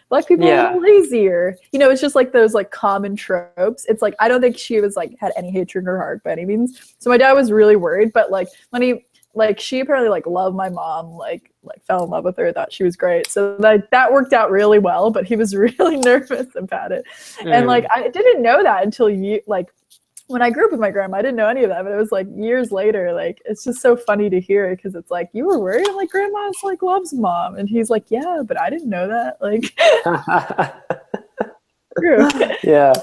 S1: black people are a
S2: Yeah.
S1: little lazier. It's just like those like common tropes. It's like I don't think she was like had any hatred in her heart by any means. So my dad was really worried, but like when he like she apparently like loved my mom, like fell in love with her, thought she was great. So that worked out really well, but he was really nervous about it. And like I didn't know that until when I grew up with my grandma, I didn't know any of that, but it was like years later. Like it's just so funny to hear because it's like you were worried. I'm like, grandma's like loves mom, and he's like, yeah, but I didn't know that. Like, true.
S2: Yeah.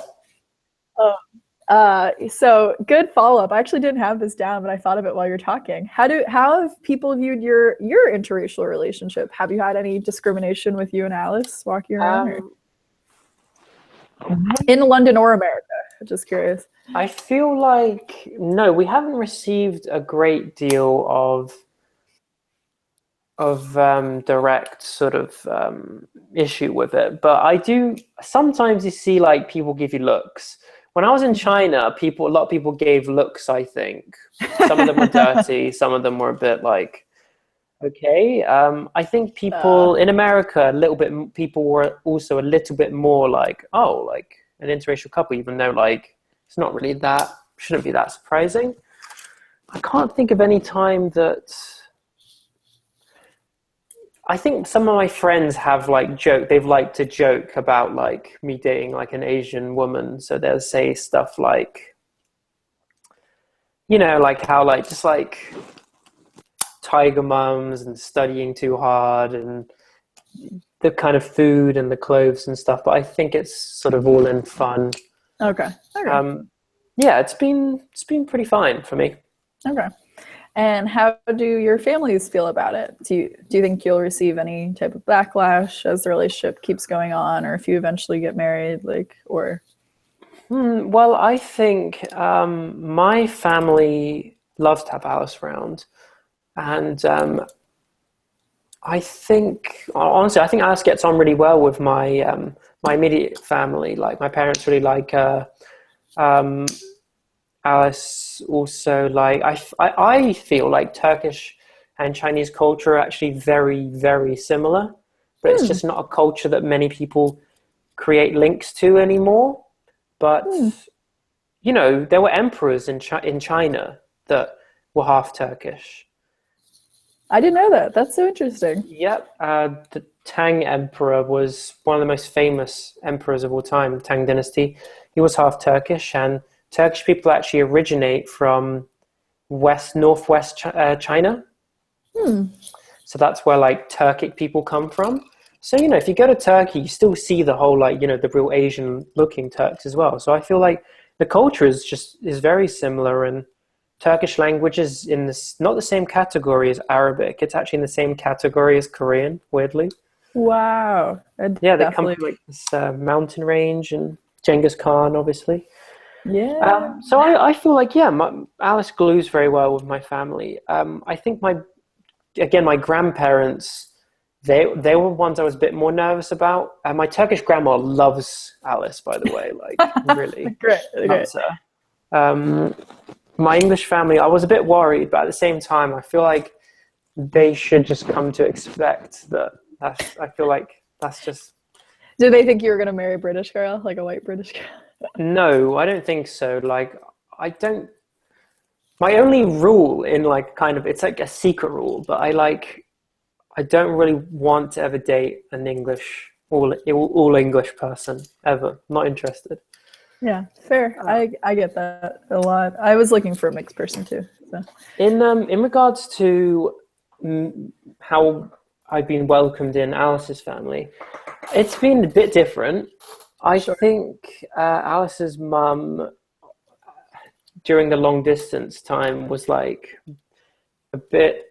S1: So good follow up. I actually didn't have this down, but I thought of it while you're talking. How have people viewed your interracial relationship? Have you had any discrimination with you and Alice walking around in London or America? Just curious.
S2: I feel like no, we haven't received a great deal of direct sort of issue with it, but I do sometimes you see like people give you looks. When I was in China, a lot of people gave looks. I think some of them were dirty, some of them were a bit like okay. I think people in America people were also a little bit more like like an interracial couple, even though like it's not really shouldn't be that surprising. I can't think of any time that. I think some of my friends have they've liked to joke about like me dating like an Asian woman. So they'll say stuff like, like how like just like tiger mums and studying too hard and the kind of food and the clothes and stuff. But I think it's sort of all in fun.
S1: Okay.
S2: Yeah, it's been pretty fine for me.
S1: Okay. And how do your families feel about it? Do you think you'll receive any type of backlash as the relationship keeps going on, or if you eventually get married, or?
S2: Well, I think my family loves to have Alice around, and I think honestly, I think Alice gets on really well with my my immediate family. Like my parents really like her. Alice also like I feel like Turkish and Chinese culture are actually very, very similar, but it's just not a culture that many people create links to anymore. But there were emperors in China that were half Turkish.
S1: I didn't know that. That's so interesting.
S2: Yep, the Tang Emperor was one of the most famous emperors of all time, the Tang Dynasty. He was half Turkish, and Turkish people actually originate from northwest China. So that's where like Turkic people come from. So, if you go to Turkey, you still see the whole like, the real Asian looking Turks as well. So I feel like the culture is very similar, and Turkish language is in not the same category as Arabic. It's actually in the same category as Korean, weirdly.
S1: Wow.
S2: Yeah, they come from like this mountain range and Genghis Khan, obviously.
S1: Yeah.
S2: So I feel like, Alice glues very well with my family. I think my grandparents, they were ones I was a bit more nervous about. My Turkish grandma loves Alice, by the way, like really.
S1: Great.
S2: Loves her. My English family, I was a bit worried, but at the same time, I feel like they should just come to expect that. I feel like that's just.
S1: Do they think you were going to marry a British girl, like a white British girl?
S2: No, I don't think so. Like, my only rule in like kind of, it's like a secret rule, but I don't really want to ever date an English, all English person ever. Not interested.
S1: Yeah, fair. I get that a lot. I was looking for a mixed person too. So.
S2: In regards to how I've been welcomed in Alice's family, it's been a bit different. I think Alice's mum during the long distance time was like a bit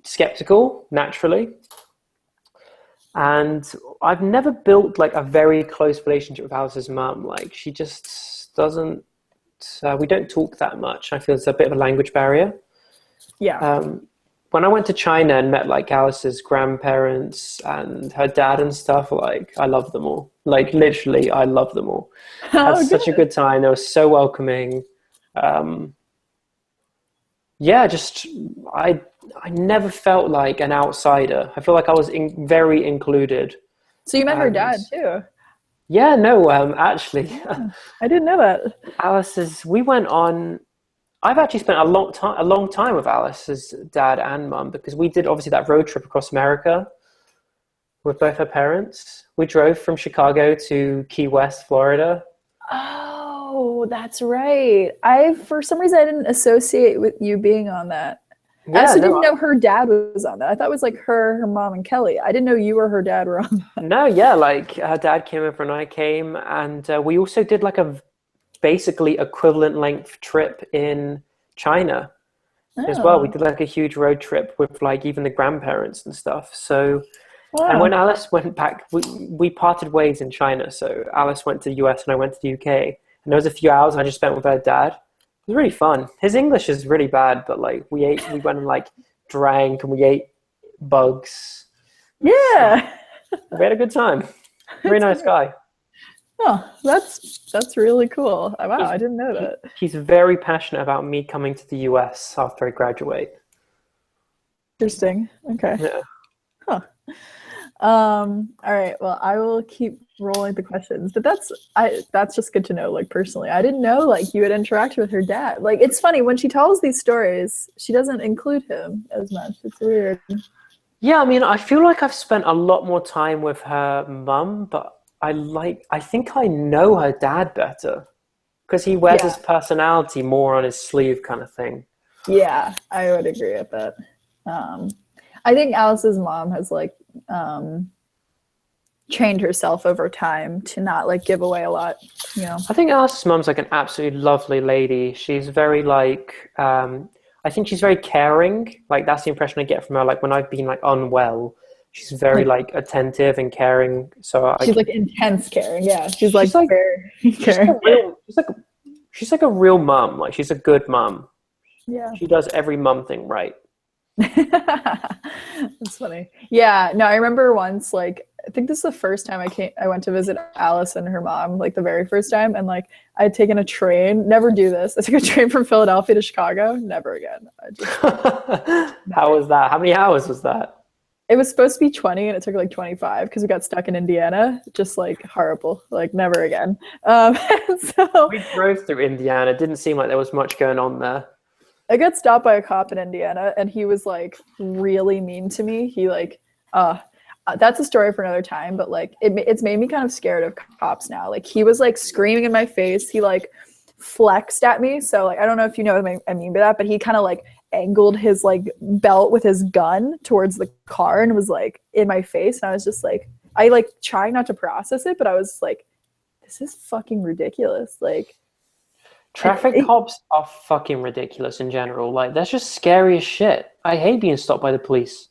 S2: skeptical naturally, and I've never built like a very close relationship with Alice's mum. Like she just doesn't. We don't talk that much. I feel it's a bit of a language barrier.
S1: Yeah.
S2: When I went to China and met like Alice's grandparents and her dad and stuff, like I love them all. Like literally, I love them all. Had such a good time. They were so welcoming. I never felt like an outsider. I feel like I was very included.
S1: So you met her
S2: And
S1: dad too.
S2: yeah, no, actually,
S1: Yeah, I didn't know that.
S2: We went on. I've actually spent a long time with Alice's dad and mum because we did obviously that road trip across America with both her parents. We drove from Chicago to Key West, Florida.
S1: Oh, that's right. For some reason I didn't associate with you being on that. I
S2: Yeah,
S1: also didn't
S2: no,
S1: know her dad was on that. I thought it was like her mom, and Kelly. I didn't know you or her dad were on that.
S2: no, yeah, like her dad came over and I came, and we also did like a basically equivalent length trip in China as well. We
S1: Oh,
S2: did like a huge road trip with like even the grandparents and stuff. So, and when
S1: wow.
S2: Alice went back, we parted ways in China. So Alice went to the US and I went to the UK. And there was a few hours I just spent with her dad. It was really fun. His English is really bad, but like we went and like drank and we ate bugs. So
S1: Yeah.
S2: we had a good time. Very
S1: That's
S2: nice
S1: great.
S2: guy.
S1: Oh, that's really cool. Wow,
S2: He's
S1: I didn't know that.
S2: he's very passionate about me coming to the US after I graduate.
S1: Interesting. Okay.
S2: Yeah.
S1: Huh. All right. Well, I will keep rolling the questions, but that's just good to know, like personally. I didn't know like you had interacted with her dad. Like it's funny when she tells these stories, she doesn't include him as much. It's weird.
S2: Yeah, I mean, I feel like I've spent a lot more time with her mum, but I think I know her dad better because he wears
S1: Yeah.
S2: his personality more on his sleeve kind of thing.
S1: Yeah, I would agree with that. Um, I think Alice's mom has like um trained herself over time to not like give away a lot, you know.
S2: I think Alice's mum's like an absolutely lovely lady. She's very like, I think she's very caring. Like that's the impression I get from her. Like when I've been like unwell, she's very
S1: Like
S2: like attentive and caring. So
S1: she's like intense caring. Yeah, she's like
S2: she's like
S1: very
S2: she's like
S1: caring.
S2: a real she's like a real mum. Like she's a good mum.
S1: Yeah.
S2: She does every mum thing right.
S1: That's funny. Yeah, no, I remember once like I think this is the first time I went to visit Alice and her mom, like the very first time, and like I had taken a train, never do this. I took a train from Philadelphia to Chicago, never again.
S2: How was that? How many hours was that?
S1: It was supposed to be 20 and it took like 25 because we got stuck in Indiana. Just like horrible, like never again. So
S2: We drove through Indiana. It didn't seem like there was much going on there.
S1: I got stopped by a cop in Indiana and he was like really mean to me. He like, that's a story for another time, but like it's made me kind of scared of cops now. Like he was like screaming in my face. He like flexed at me. So like, I don't know if you know what I mean by that, but he kind of like angled his like belt with his gun towards the car and was like in my face. And I was just like, I like trying not to process it, but I was like, this is fucking ridiculous. Like,
S2: Traffic cops are fucking ridiculous in general. Like, that's just scary as shit. I hate being stopped by the police.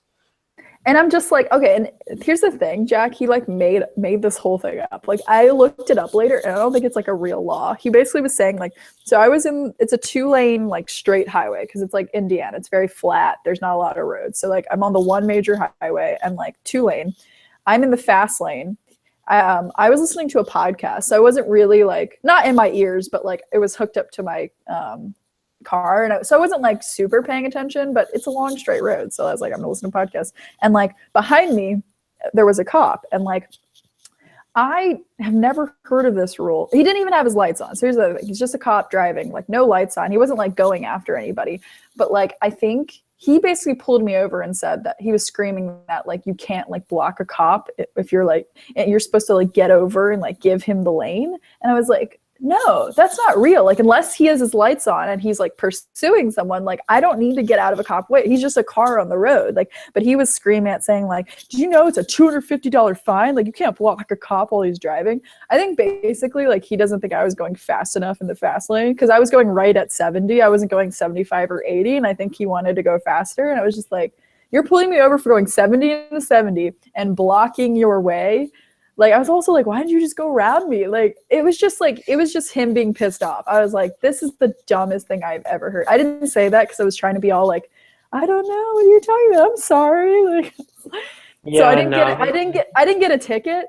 S1: and I'm just like, okay, and here's the thing, Jack, he like made this whole thing up. Like I looked it up later and I don't think it's like a real law. He basically was saying like, so it's a 2-lane like straight highway because it's like Indiana. It's very flat. There's not a lot of roads. So like I'm on the one major highway and like 2-lane. I'm in the fast lane. I was listening to a podcast, so I wasn't really like not in my ears, but like it was hooked up to my car, and so I wasn't like super paying attention. But it's a long straight road, so I was like, I'm gonna listen to a podcast. And like behind me, there was a cop, and like I have never heard of this rule. He didn't even have his lights on. So here's the other thing: he's just a cop driving, like no lights on. He wasn't like going after anybody, but like I think he basically pulled me over and said that he was screaming that like you can't like block a cop if you're like you're supposed to like get over and like give him the lane. And I was like, no, that's not real. Like unless he has his lights on and he's like pursuing someone, like I don't need to get out of a cop way. He's just a car on the road. Like, but he was screaming at saying like, did you know it's a $250 fine? Like you can't block a cop while he's driving. I think basically like he doesn't think I was going fast enough in the fast lane because I was going right at 70. I wasn't going 75 or 80. And I think he wanted to go faster. And I was just like, you're pulling me over for going 70 to 70 and blocking your way. Like I was also like, why didn't you just go around me? Like it was just him being pissed off. I was like, this is the dumbest thing I've ever heard. I didn't say that because I was trying to be all like, I don't know what you're talking about. I'm sorry. Like,
S2: Yeah,
S1: so I didn't
S2: no.
S1: I didn't get a ticket,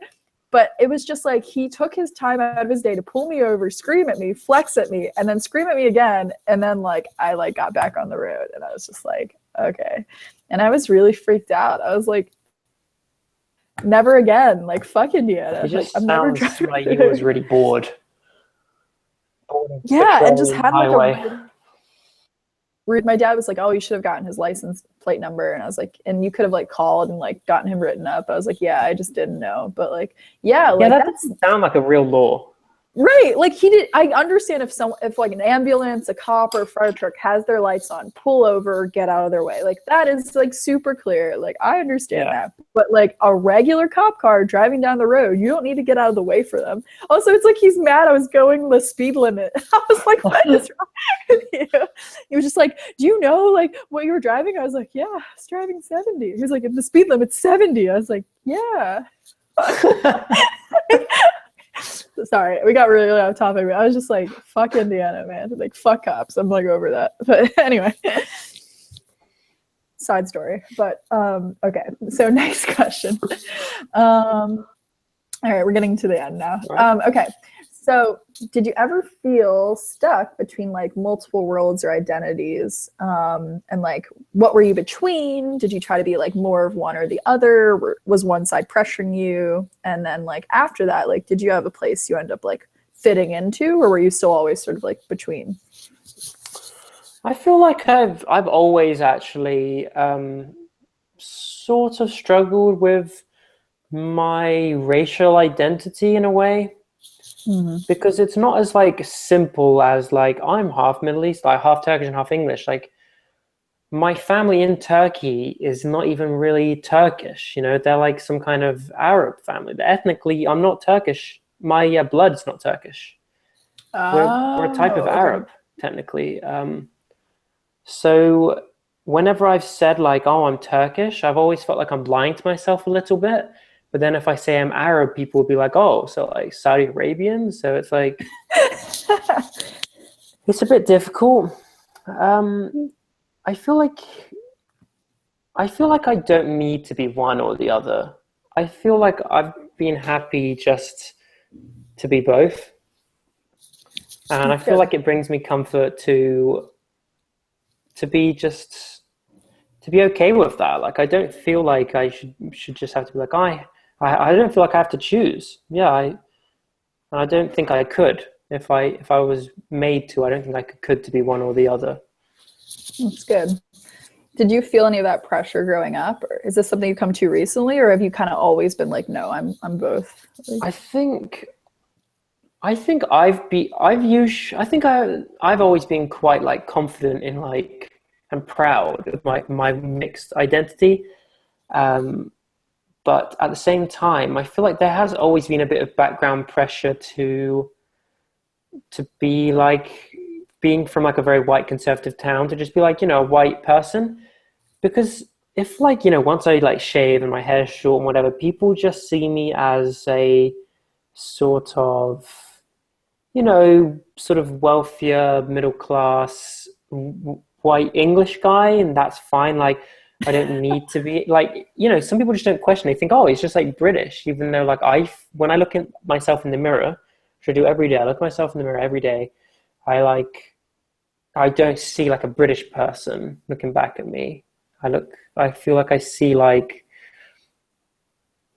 S1: but it was just like he took his time out of his day to pull me over, scream at me, flex at me, and then scream at me again. And then like I like got back on the road, and I was just like, okay. And I was really freaked out. I was like, never again. Like, fuck Indiana.
S2: It
S1: Like,
S2: just
S1: I'm never
S2: sounds
S1: driving
S2: like you was
S1: there.
S2: really bored. Bored of
S1: Yeah, and just
S2: patrolling the
S1: had like a
S2: highway.
S1: really, my dad was like, "Oh, you should have gotten his license plate number," and I was like, "And you could have like called and like gotten him written up." I was like, "Yeah, I just didn't know," but like, yeah,
S2: Yeah,
S1: like
S2: that
S1: that's
S2: doesn't sound like a real law.
S1: right. Like he did. I understand if like an ambulance, a cop, or a fire truck has their lights on, pull over, get out of their way. Like that is like super clear. Like I understand
S2: Yeah.
S1: that. But like a regular cop car driving down the road, you don't need to get out of the way for them. Also, it's like he's mad I was going the speed limit. I was like, what is wrong with you? He was just like, do you know like what you were driving? I was like, yeah, I was driving 70. He was like, the speed limit's 70. I was like, yeah. Sorry, we got really off topic. I was just like, fuck Indiana, man. Like, fuck cops. I'm like over that. But anyway, side story. But okay. So next question. All right, we're getting to the end now. Okay. So did you ever feel stuck between like multiple worlds or identities? And like, what were you between? Did you try to be like more of one or the other? Was one side pressuring you? And then like after that, like, did you have a place you end up like fitting into, or were you still always sort of like between?
S2: I feel like I've always actually sort of struggled with my racial identity in a way.
S1: Mm-hmm.
S2: Because it's not as like simple as like I'm half Middle East, like half Turkish and half English. Like my family in Turkey is not even really Turkish. You know, they're like some kind of Arab family. But ethnically, I'm not Turkish. My blood's not Turkish. We're a type of
S1: Oh, okay.
S2: Arab technically. So whenever I've said like, oh, I'm Turkish, I've always felt like I'm lying to myself a little bit. But then if I say I'm Arab, people will be like, oh, so like Saudi Arabian. So it's like, it's a bit difficult. I feel like I don't need to be one or the other. I feel like I've been happy just to be both. And I feel like it brings me comfort to be just to be okay with that. Like I don't feel like I should just have to be like I don't feel like I have to choose. Yeah, I don't think I could if I was made to. I don't think I could to be one or the other.
S1: That's good. Did you feel any of that pressure growing up, or is this something you come to recently, or have you kind of always been like, no, I'm both? Like,
S2: I think I've always been quite like confident in like and proud of my mixed identity. Um, but at the same time, I feel like there has always been a bit of background pressure to be like being from like a very white conservative town to just be like, a white person. Because if like, once I like shave and my hair's short and whatever, people just see me as a sort of, sort of wealthier, middle class, white English guy, and that's fine. Like, I don't need to be like, some people just don't question. They think, oh, he's just like British, even though like when I look at myself in the mirror, which I do every day, I look at myself in the mirror every day. I don't see like a British person looking back at me. I feel like I see like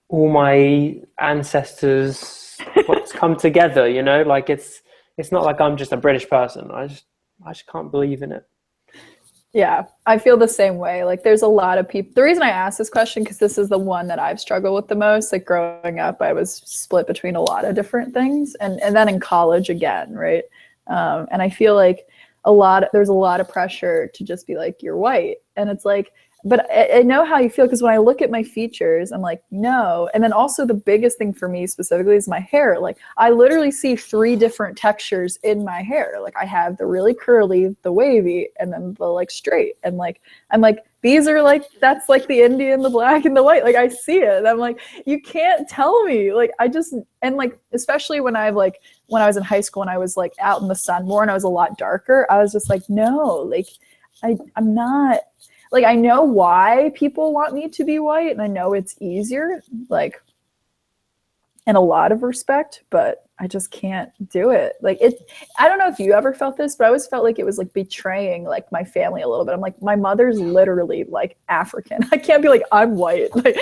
S2: all my ancestors what's come together, like it's not like I'm just a British person. I just can't believe in it.
S1: yeah, I feel the same way. Like there's a lot of people. The reason I asked this question, because this is the one that I've struggled with the most. Like growing up, I was split between a lot of different things, and then in college again, right? And I feel like there's a lot of pressure to just be like, you're white, and it's like, but I know how you feel, because when I look at my features, I'm like, no. And then also the biggest thing for me specifically is my hair. Like I literally see 3 different textures in my hair. Like I have the really curly, the wavy, and then the like straight. And like, I'm like, these are like, that's like the Indian, the black, and the white. Like I see it. And I'm like, you can't tell me. Like and like, especially when I was in high school and I was like out in the sun more and I was a lot darker, I was just like, no, like I'm not. Like, I know why people want me to be white, and I know it's easier. Like, and a lot of respect, but I just can't do it. Like it, I don't know if you ever felt this, but I always felt like it was like betraying like my family a little bit. I'm like, my mother's literally like African. I can't be like, I'm white. Like,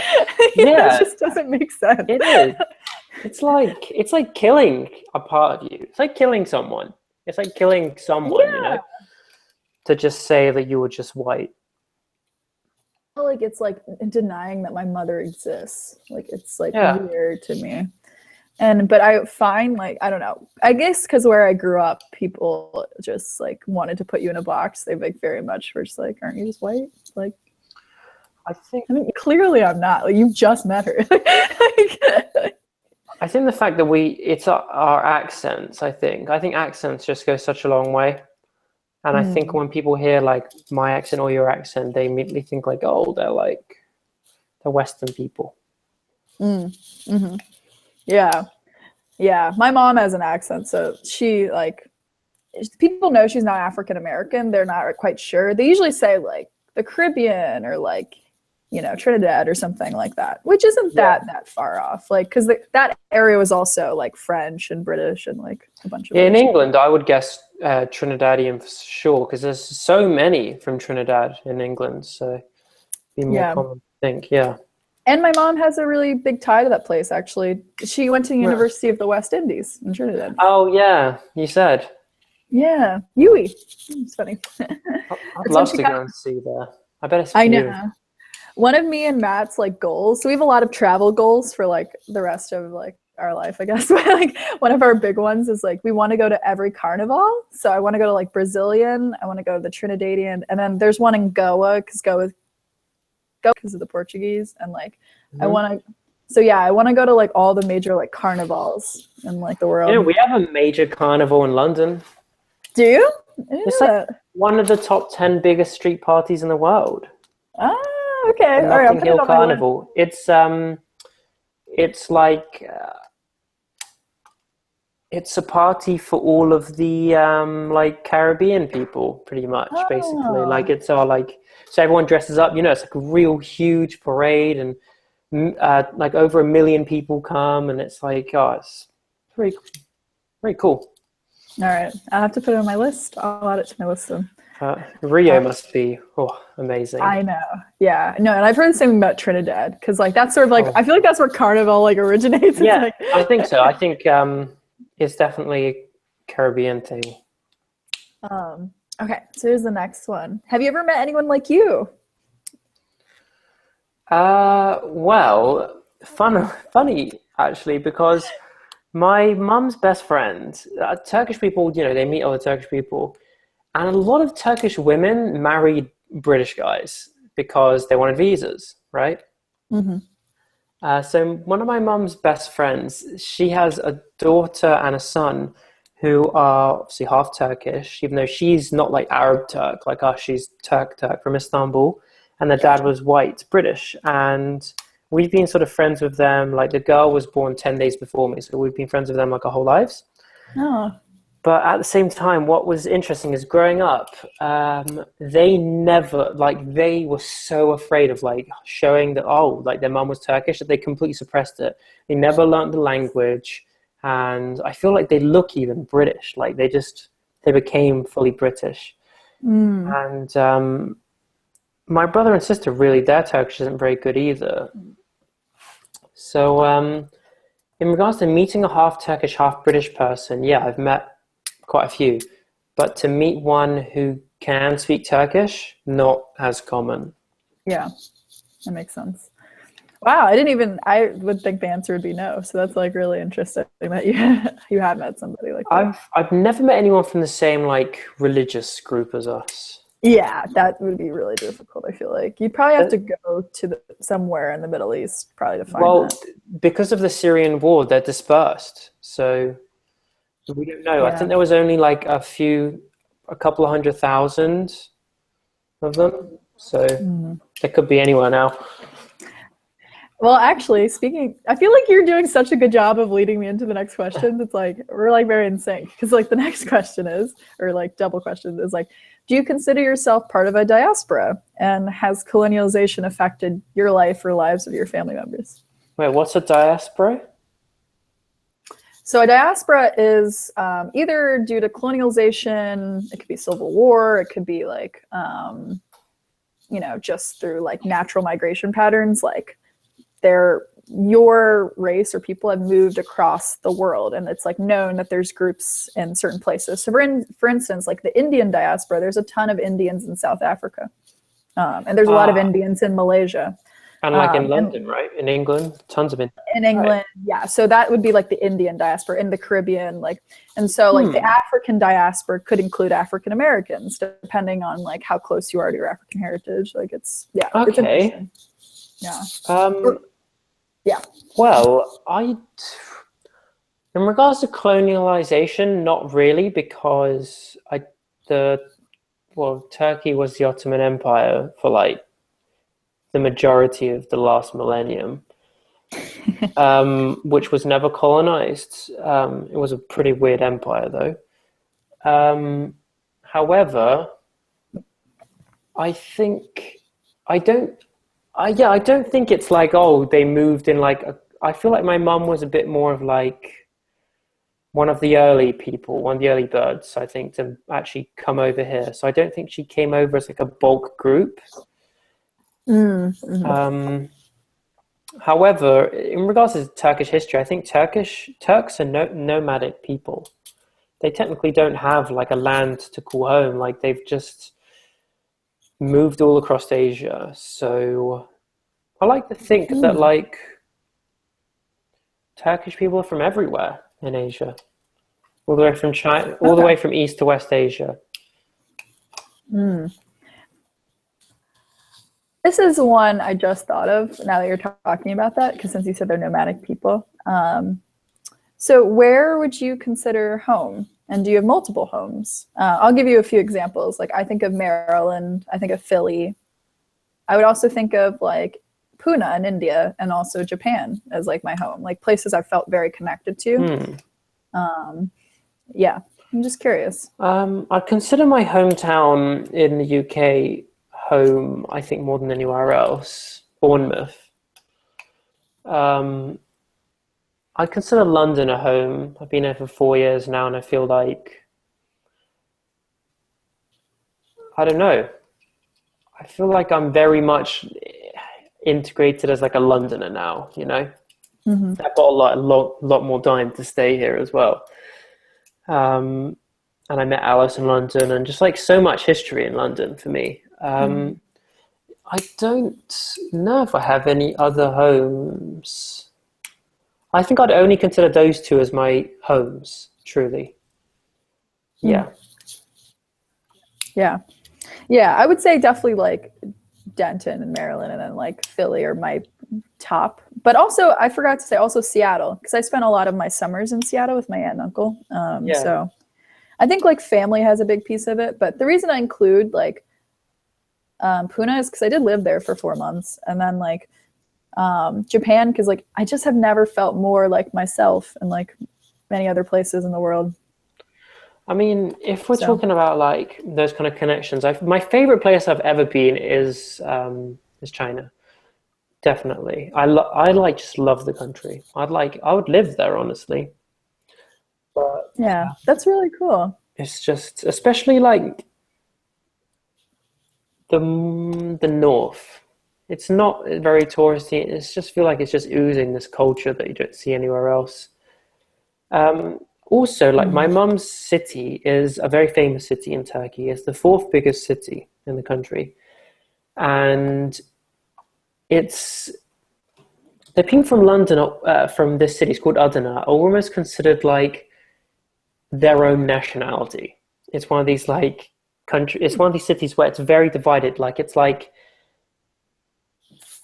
S2: Yeah,
S1: it just doesn't make sense.
S2: it is. It's like killing a part of you. It's like killing someone. It's like killing someone, you know,
S1: Yeah.
S2: to just say that you were just white.
S1: I feel like it's like denying that my mother exists. Like it's like
S2: Yeah.
S1: weird to me. And but I find like I don't know. I guess because where I grew up, people just like wanted to put you in a box. They like very much were just like, "Aren't you just white?" Like,
S2: I think
S1: I mean, clearly I'm not. Like you just met her. Like,
S2: I think the fact that it's our accents, I think accents just go such a long way. And I think when people hear like my accent or your accent, they immediately think like, oh, they're Western people.
S1: yeah, yeah. My mom has an accent, so she like people know she's not African American. They're not quite sure. They usually say like the Caribbean or like Trinidad or something like that, which isn't that far off. Like because that area was also like French and British and like a bunch of
S2: In
S1: other
S2: England, I would guess Trinidadian for sure, because there's so many from Trinidad in England, so it'd be more
S1: yeah.
S2: common to think. Yeah.
S1: And my mom has a really big tie to that place. Actually, she went to the
S2: Yeah.
S1: University of the West Indies in Trinidad.
S2: Oh yeah, you said.
S1: Yeah, UWI. It's funny.
S2: I'd
S1: That's when
S2: love
S1: she
S2: to
S1: kind
S2: go
S1: of,
S2: and see there. I bet it's
S1: I
S2: beautiful.
S1: know. One of me and Matt's like goals. So we have a lot of travel goals for like the rest of like our life, I guess. But like one of our big ones is like we want to go to every carnival. So I want to go to like Brazilian. I want to go to the Trinidadian, and then there's one in Goa because of the Portuguese, and like I want to. So yeah, I want to go to like all the major like carnivals in like the world.
S2: You know, we have a major carnival in London.
S1: Do you?
S2: It's like one of the top 10 biggest street parties in the world.
S1: Ah, okay.
S2: The
S1: All right, I'll
S2: Notting
S1: put it
S2: Hill
S1: on my list.
S2: Carnival. It's like it's a party for all of the like Caribbean people, pretty much, basically. Like
S1: Oh.
S2: it's all like so everyone dresses up. You know, it's like a real huge parade, and like over 1 million people come, and it's like it's very very cool.
S1: All right, I'll have to put it on my list. I'll add it to my list then.
S2: Rio must be amazing.
S1: I know. Yeah. No, and I've heard the same about Trinidad because like that's sort of like I feel like that's where Carnival like originates.
S2: Yeah,
S1: Like,
S2: I think so. I think it's definitely a Caribbean thing.
S1: okay, so here's the next one. Have you ever met anyone like you?
S2: Well, funny actually, because my mum's best friend, Turkish people, you know, they meet other Turkish people, and a lot of Turkish women married British guys because they wanted visas, right? So one of my mum's best friends, she has a daughter and a son who are obviously half Turkish, even though she's not like Arab Turk like us, she's Turk from Istanbul, and the dad was white British, and we've been sort of friends with them. Like the girl was born 10 days before me, so we've been friends with them like our whole lives.
S1: Oh.
S2: But at the same time, what was interesting is growing up, they never, they were so afraid of like showing that, like their mum was Turkish, that they completely suppressed it. They never learned the language. And I feel like they look even British, like they became fully British. And my brother and sister, really, their Turkish isn't very good either. So in regards to meeting a half Turkish, half British person, yeah, I've met quite a few, but to meet one who can speak Turkish, not as common.
S1: Yeah, that makes sense. Wow, I would think the answer would be no. So that's like really interesting that you have met somebody like that.
S2: I've never met anyone from the same like religious group as us.
S1: Yeah, that would be really difficult. I feel like you'd probably have to go to somewhere in the Middle East probably to find that.
S2: Because of the Syrian war, they're dispersed, so we don't know.
S1: Yeah.
S2: I think there was only like a couple of 100,000 of them, so there could be anywhere now.
S1: Well, actually, I feel like you're doing such a good job of leading me into the next question. It's like we're like very in sync because like the next question is, or like double question is like, do you consider yourself part of a diaspora, and has colonialization affected your life or lives of your family members?
S2: Wait, what's a diaspora?
S1: So a diaspora is either due to colonialization, it could be civil war, it could be like, just through like natural migration patterns, like your race or people have moved across the world, and it's like known that there's groups in certain places. So for instance, like the Indian diaspora, there's a ton of Indians in South Africa, and there's a lot of Indians in Malaysia.
S2: And like in London, right? In England, tons of Indians.
S1: In England, right. Yeah. So that would be like the Indian diaspora, in the Caribbean, like, and so like the African diaspora could include African Americans, depending on like how close you are to your African heritage. Like it's
S2: okay.
S1: It's
S2: yeah. Well, in regards to colonialization, not really, because Turkey was the Ottoman Empire for like the majority of the last millennium, which was never colonized. It was a pretty weird empire, though. However, I don't think it's like, oh, they moved in like I feel like my mum was a bit more of like one of the early birds, I think, to actually come over here. So I don't think she came over as like a bulk group.
S1: Mm-hmm.
S2: However, in regards to Turkish history, I think Turks are nomadic people. They technically don't have like a land to call home. Like they've just moved all across Asia. So I like to think that like Turkish people are from everywhere in Asia, all the way from China, all the way from East to West Asia.
S1: This is one I just thought of now that you're talking about that, because since you said they're nomadic people. So where would you consider home? And do you have multiple homes? I'll give you a few examples. Like I think of Maryland, I think of Philly. I would also think of like Pune in India, and also Japan as like my home, like places I felt very connected to. Yeah, I'm just curious.
S2: I'd consider my hometown in the UK home, I think, more than anywhere else. Bournemouth. I'd consider London a home. I've been here for 4 years now, and I feel like, I don't know, I feel like I'm very much integrated as like a Londoner now, you know? I've got a lot more time to stay here as well. And I met Alice in London, and just like so much history in London for me. I don't know if I have any other homes. I think I'd only consider those two as my homes, truly. Yeah.
S1: Yeah. Yeah, I would say definitely like Denton and Maryland, and then like Philly are my top. But also, I forgot to say also Seattle, because I spent a lot of my summers in Seattle with my aunt and uncle. So I think like family has a big piece of it. But the reason I include like Pune is because I did live there for 4 months. And then like Japan, because like I just have never felt more like myself in like many other places in the world.
S2: I mean, if we're talking about like those kind of connections, my favorite place I've ever been is China. Definitely, I just love the country. I would live there, honestly. But
S1: yeah, that's really cool.
S2: It's just, especially like the north. It's not very touristy. It's just feel like it's just oozing this culture that you don't see anywhere else. Also, like my mum's city is a very famous city in Turkey. It's the 4th biggest city in the country. And the people from London, from this city, it's called Adana, are almost considered like their own nationality. It's one of these like it's one of these cities where it's very divided. Like it's like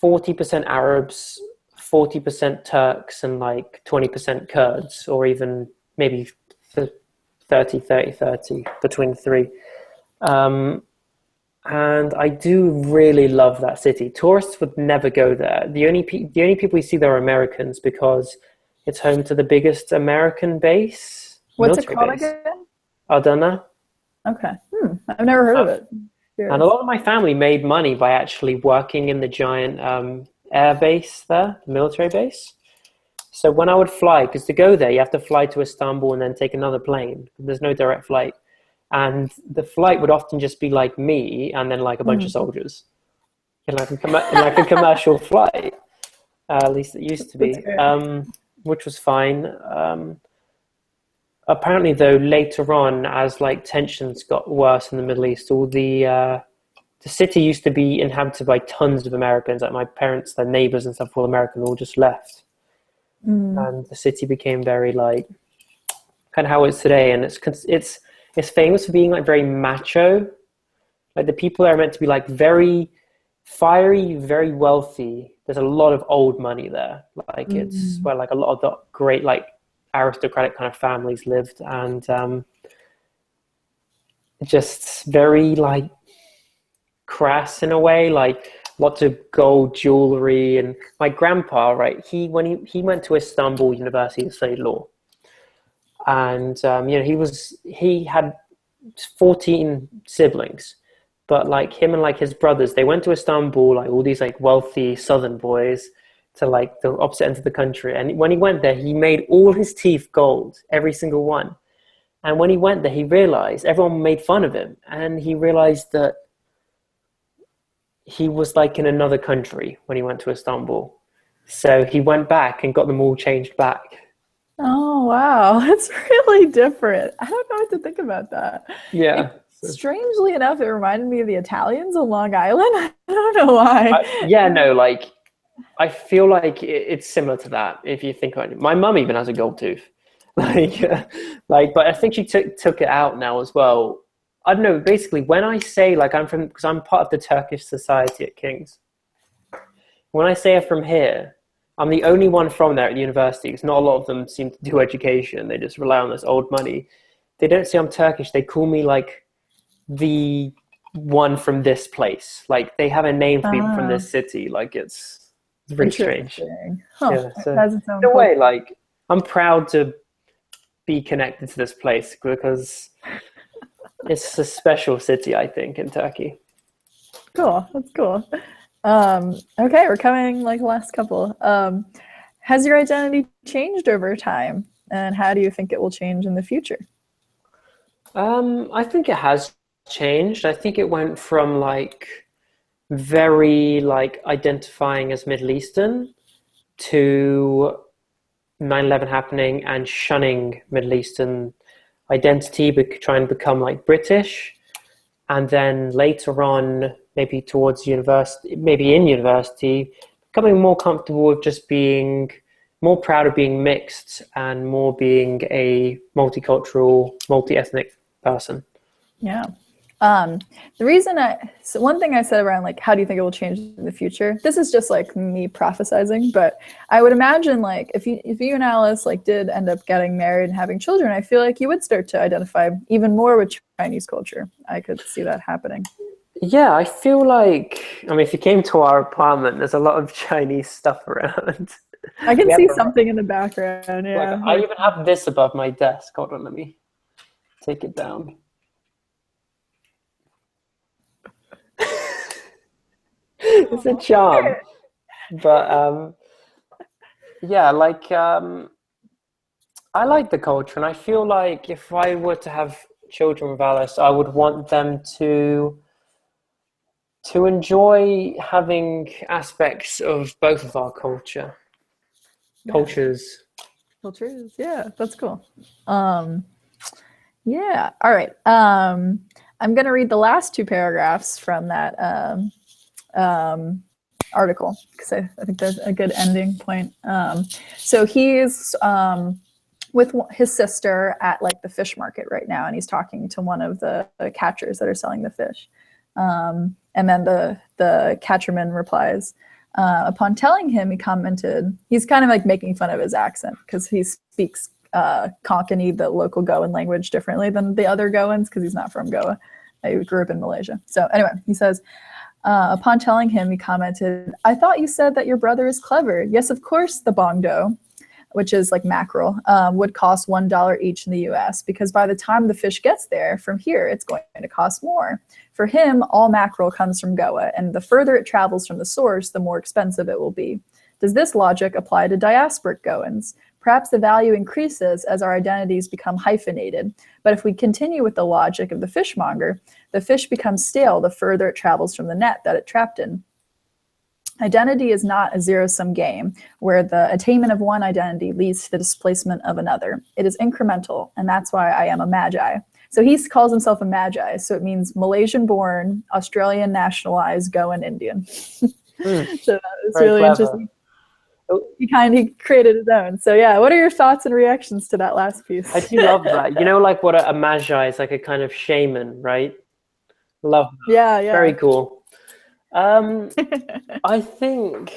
S2: 40% Arabs, 40% Turks, and like 20% Kurds, or even maybe 30 between the three. And I do really love that city. Tourists would never go there. The only people you see there are Americans, because it's home to the biggest American base.
S1: What's it called again?
S2: Adana.
S1: Okay. I've never heard of it.
S2: And a lot of my family made money by actually working in the giant air base there, the military base. So when I would fly, because to go there, you have to fly to Istanbul and then take another plane. There's no direct flight. And the flight would often just be like me and then like a bunch of soldiers in like a commercial flight. At least it used to be, which was fine. Apparently, though, later on, as like tensions got worse in the Middle East, all the city used to be inhabited by tons of Americans. Like my parents, their neighbors and stuff, all American, all just left, and the city became very like kind of how it is today. And it's famous for being like very macho. Like the people there are meant to be like very fiery, very wealthy. There's a lot of old money there. Like it's where like a lot of the great like aristocratic kind of families lived, and just very like crass in a way, like lots of gold jewelry. And my grandpa, right, when he went to Istanbul University to study law, and he had 14 siblings, but like him and like his brothers, they went to Istanbul, like all these like wealthy southern boys, to like the opposite end of the country. And when he went there, he made all his teeth gold, every single one. And when he went there, he realized everyone made fun of him, and he realized that he was like in another country when he went to Istanbul. So he went back and got them all changed back.
S1: Oh, wow. That's really different. I don't know what to think about that.
S2: Yeah.
S1: Strangely enough, it reminded me of the Italians on Long Island. I don't know why.
S2: Like I feel like it's similar to that if you think about it. My mum even has a gold tooth. But I think she took it out now as well. I don't know, basically when I say like because I'm part of the Turkish society at King's. When I say I'm from here, I'm the only one from there at the university, because not a lot of them seem to do education. They just rely on this old money. They don't say I'm Turkish. They call me like the one from this place. Like they have a name for people from this city. Like it's really strange.
S1: Huh.
S2: Yeah, so in a way, like I'm proud to be connected to this place because it's a special city, I think, in Turkey.
S1: Cool. That's cool. Okay, we're coming like the last couple. Has your identity changed over time, and how do you think it will change in the future?
S2: I think it has changed. I think it went from like very like identifying as Middle Eastern to 9/11 happening and shunning Middle Eastern identity, but trying to become like British. And then later on, maybe towards university, maybe in university, becoming more comfortable with just being more proud of being mixed and more being a multicultural, multi-ethnic person.
S1: Yeah. So one thing I said around like, how do you think it will change in the future? This is just like me prophesizing, but I would imagine like if you and Alice like did end up getting married and having children, I feel like you would start to identify even more with Chinese culture. I could see that happening.
S2: Yeah, I feel like, I mean, if you came to our apartment, there's a lot of Chinese stuff around.
S1: I can see something in the background. Yeah.
S2: Like, I even have this above my desk. Hold on, let me take it down. It's a charm. But yeah, like I like the culture, and I feel like if I were to have children with Alice, I would want them to enjoy having aspects of both of our cultures.
S1: Cultures, yeah, that's cool. Yeah, all right. I'm gonna read the last two paragraphs from that article because I think that's a good ending point. So he's with his sister at like the fish market right now, and he's talking to one of the catchers that are selling the fish. And then the catcherman replies, upon telling him, he commented, he's kind of like making fun of his accent because he speaks Konkani, the local Goan language, differently than the other Goans because he's not from Goa. He grew up in Malaysia. So anyway, he says, upon telling him, he commented, I thought you said that your brother is clever. Yes, of course, the bongdo, which is like mackerel, would cost $1 each in the US because by the time the fish gets there from here, it's going to cost more. For him, all mackerel comes from Goa, and the further it travels from the source, the more expensive it will be. Does this logic apply to diasporic Goans? Perhaps the value increases as our identities become hyphenated. But if we continue with the logic of the fishmonger, the fish becomes stale the further it travels from the net that it trapped in. Identity is not a zero-sum game where the attainment of one identity leads to the displacement of another. It is incremental, and that's why I am a magi. So he calls himself a magi, so it means Malaysian-born, Australian nationalized, Goan Indian. So that was really
S2: clever.
S1: interesting. He created his own. So yeah, what are your thoughts and reactions to that last piece?
S2: I do love that. You know, like what a magi is, like a kind of shaman, right? Love that.
S1: Yeah.
S2: Very cool. I think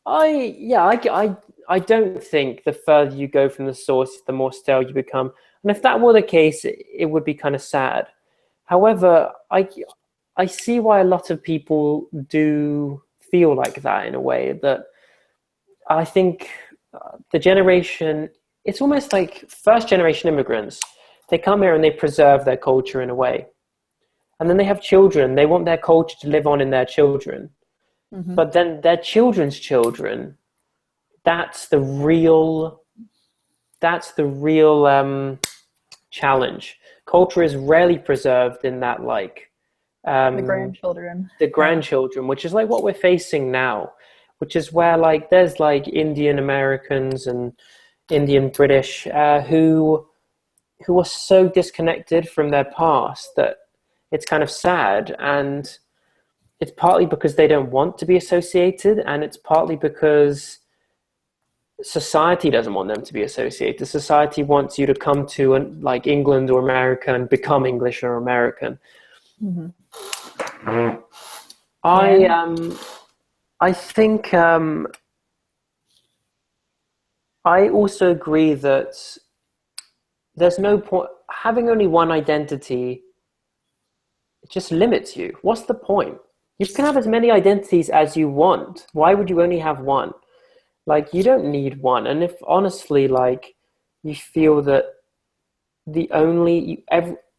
S2: I don't think the further you go from the source, the more stale you become. And if that were the case, it would be kind of sad. However, I see why a lot of people do feel like that in a way. That I think the generation, it's almost like first generation immigrants. They come here and they preserve their culture in a way. And then they have children. They want their culture to live on in their children. Mm-hmm. But then their children's children, that's the real challenge. Culture is rarely preserved in that, like
S1: the grandchildren,
S2: which is like what we're facing now, which is where like there's like Indian Americans and Indian British who are so disconnected from their past that it's kind of sad. And it's partly because they don't want to be associated, and it's partly because society doesn't want them to be associated. Society wants you to come to like England or America and become English or American. Mm-hmm. I think I also agree that there's no point having only one identity. It just limits you. What's the point? You can have as many identities as you want. Why would you only have one? Like, you don't need one. And if honestly, like, you feel that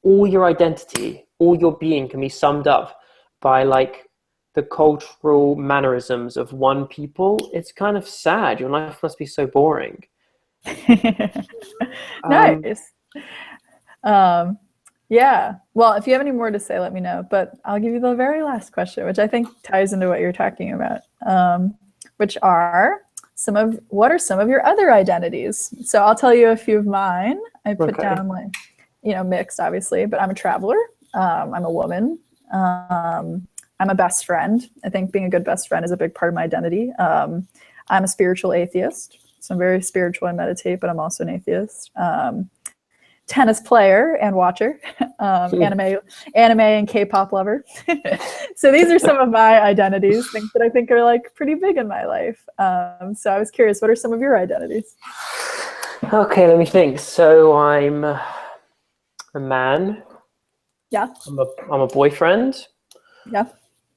S2: all your identity, all your being can be summed up by like the cultural mannerisms of one people, it's kind of sad. Your life must be so boring.
S1: Nice. Yeah. Well, if you have any more to say, let me know. But I'll give you the very last question, which I think ties into what you're talking about, which are what are some of your other identities? So I'll tell you a few of mine. I put down like, mixed, obviously, but I'm a traveler. I'm a woman. I'm a best friend. I think being a good best friend is a big part of my identity. I'm a spiritual atheist. So I'm very spiritual. I meditate, but I'm also an atheist. Tennis player and watcher, anime and K-pop lover. So these are some of my identities, things that I think are like pretty big in my life. So I was curious, what are some of your identities?
S2: Okay, let me think. So I'm a man.
S1: Yeah.
S2: I'm a boyfriend.
S1: Yeah.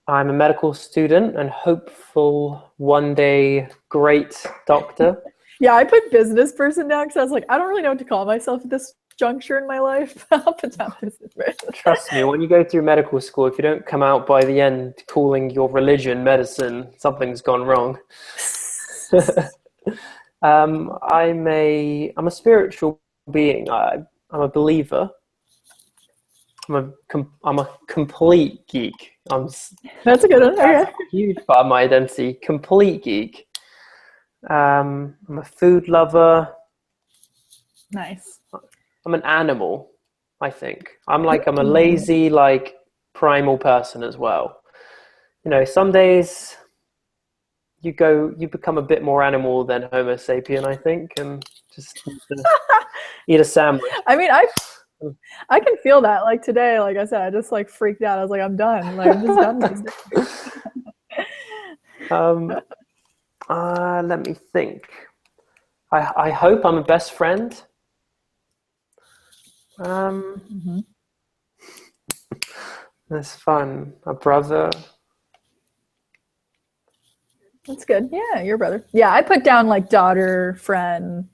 S2: I'm a medical student and hopeful one day great doctor.
S1: Yeah, I put business person down because I was like, I don't really know what to call myself at this juncture in my life. I'll put down business person.
S2: Trust me, when you go through medical school, if you don't come out by the end calling your religion medicine, something's gone wrong. I'm a spiritual being. I'm a believer. I'm a complete geek.
S1: That's a good one.
S2: That's a huge part of my identity. Complete geek. I'm a food lover.
S1: Nice.
S2: I'm an animal, I think. I'm a lazy, like, primal person as well. Some days you become a bit more animal than Homo sapien, I think, and just eat a sandwich.
S1: I mean, I can feel that. Like today, like I said, I just like freaked out. I was like, I'm done. Like, I'm just done with this.
S2: Let me think. I hope I'm a best friend. That's fun. A brother.
S1: That's good. Yeah, your brother. Yeah, I put down like daughter, friend,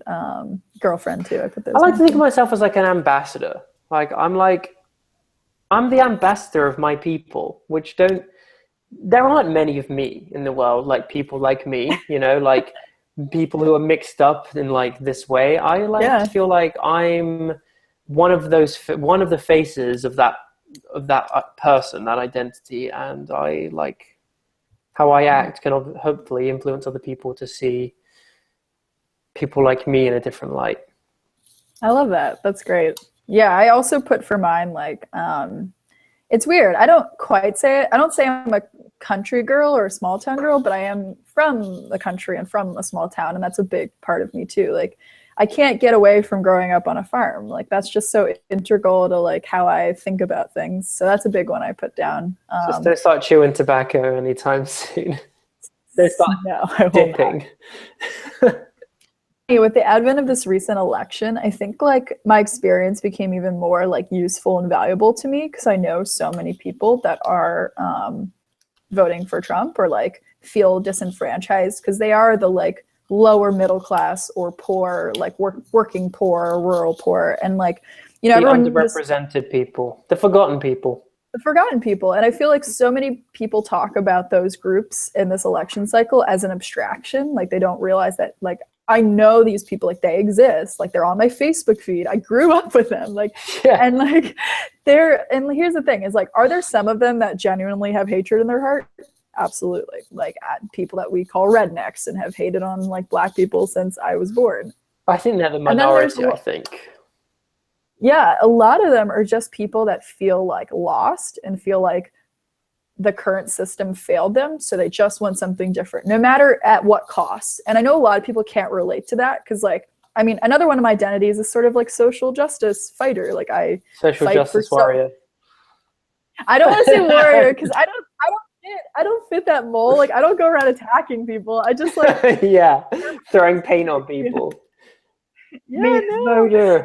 S1: girlfriend too. I put those.
S2: I like to think of myself as like an ambassador. I'm the ambassador of my people, which don't there aren't many of me in the world, like people like me, you know, like people who are mixed up in like this way. I like
S1: Yeah.
S2: to feel like I'm one of the faces of that person, that identity, and I like how I act can hopefully influence other people to see people like me in a different light.
S1: I love that. That's great. Yeah, I also put for mine like it's weird. I don't quite say it. I don't say I'm a country girl or a small town girl, but I am from the country and from a small town, and that's a big part of me too. Like I can't get away from growing up on a farm. Like that's just so integral to like how I think about things. So that's a big one I put down.
S2: Just don't start chewing tobacco anytime soon. Don't start
S1: No, I will not.
S2: dipping.
S1: With the advent of this recent election, I think like my experience became even more like useful and valuable to me because I know so many people that are voting for Trump or like feel disenfranchised because they are the like lower middle class or poor, like working poor or rural poor, and like you know
S2: The
S1: everyone
S2: underrepresented people, the forgotten people.
S1: the forgotten people. And I feel like so many people talk about those groups in this election cycle as an abstraction. Like they don't realize that like I know these people, like they exist, like they're on my Facebook feed. I grew up with them. Like,
S2: Yeah.
S1: and like and here's the thing is like, are there some of them that genuinely have hatred in their heart? Absolutely. Like people that we call rednecks and have hated on like Black people since I was born.
S2: I think they're the minority, I think.
S1: Yeah, a lot of them are just people that feel like lost and feel like the current system failed them, so they just want something different, no matter at what cost. And I know a lot of people can't relate to that because, like, I mean, another one of my identities is sort of like social justice fighter. Like, I
S2: social
S1: fight
S2: justice warrior.
S1: I don't want to say warrior because I don't fit that mold. Like, I don't go around attacking people. I just like
S2: yeah, throwing paint on people.
S1: Yeah, no.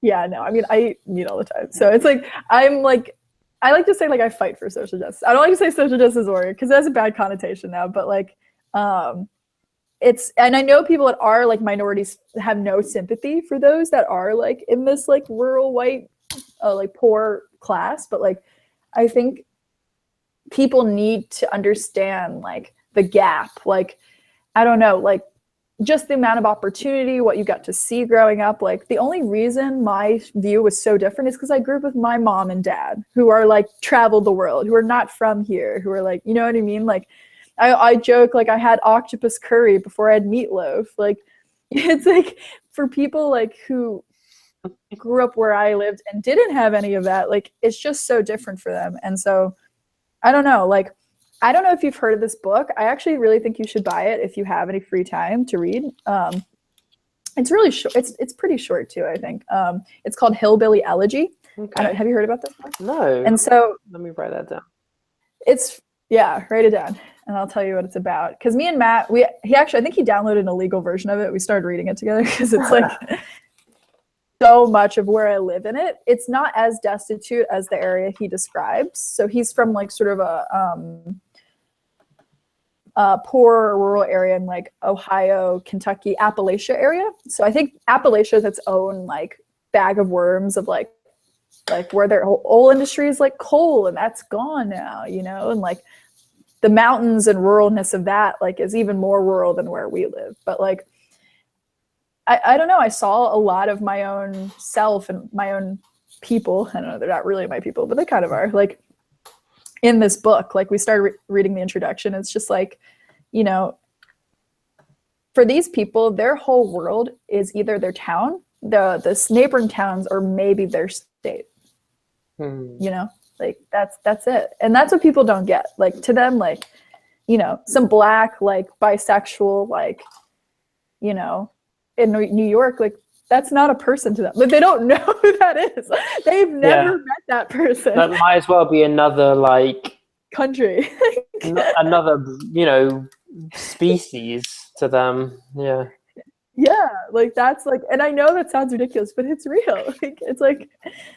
S1: Yeah, no. I mean, I eat meat all the time, so it's like I'm like. I like to say like I fight for social justice. I don't like to say social justice warrior because that's a bad connotation now. But like, it's and I know people that are like minorities have no sympathy for those that are like in this like rural white, like poor class. But like, I think people need to understand like the gap. Like, I don't know, like just the amount of opportunity, what you got to see growing up. Like the only reason my view was so different is because I grew up with my mom and dad who are like traveled the world, who are not from here, who are like, you know what I mean? Like I joke, like I had octopus curry before I had meatloaf. Like it's like for people like who grew up where I lived and didn't have any of that, like it's just so different for them. And so I don't know, like I don't know if you've heard of this book. I actually really think you should buy it if you have any free time to read. It's really short. It's pretty short too, I think. It's called Hillbilly Elegy.
S2: Okay.
S1: Have you heard about this book?
S2: No.
S1: And so
S2: let me write that down.
S1: Write it down and I'll tell you what it's about. Because me and Matt, I think he downloaded an illegal version of it. We started reading it together because it's like so much of where I live in it. It's not as destitute as the area he describes. So he's from like sort of a poor rural area in like Ohio, Kentucky, Appalachia area. So I think Appalachia is its own like bag of worms of like where their whole industry is like coal and that's gone now, you know, and like the mountains and ruralness of that like is even more rural than where we live. But like I don't know, I saw a lot of my own self and my own people. I don't know, they're not really my people, but they kind of are. Like in this book, like we started reading the introduction, it's just like, you know, for these people, their whole world is either their town, the neighboring towns, or maybe their state. You know, like that's it. And that's what people don't get. Like to them, like, you know, some Black, like bisexual, like, you know, in New York, like that's not a person to them. Like they don't know who that is. They've never met that person.
S2: That might as well be another like
S1: country.
S2: Another, you know, species to them. Yeah.
S1: Yeah, like that's like, and I know that sounds ridiculous, but it's real. Like it's like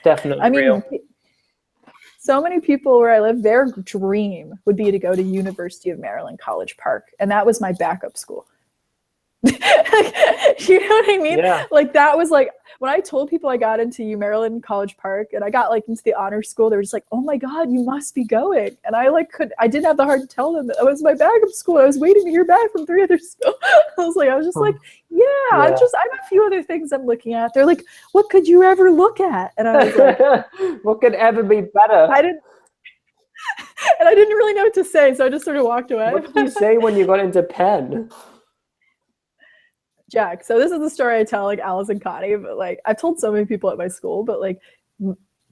S2: definitely real.
S1: So many people where I live, their dream would be to go to University of Maryland College Park, and that was my backup school. You know what I mean?
S2: Yeah.
S1: Like that was like when I told people I got into UMaryland College Park and I got like into the honor school, they were just like, "Oh my God, you must be going." And I didn't have the heart to tell them that it was my backup school. I was waiting to hear back from 3 other schools. I was just like, yeah, I have a few other things I'm looking at. They're like, "What could you ever look at?" And I was like,
S2: what could ever be better?
S1: I didn't really know what to say, so I just sort of walked away.
S2: What did you say when you got into Penn?
S1: Jack. So this is the story I tell like Alice and Connie, but like I've told so many people at my school, but like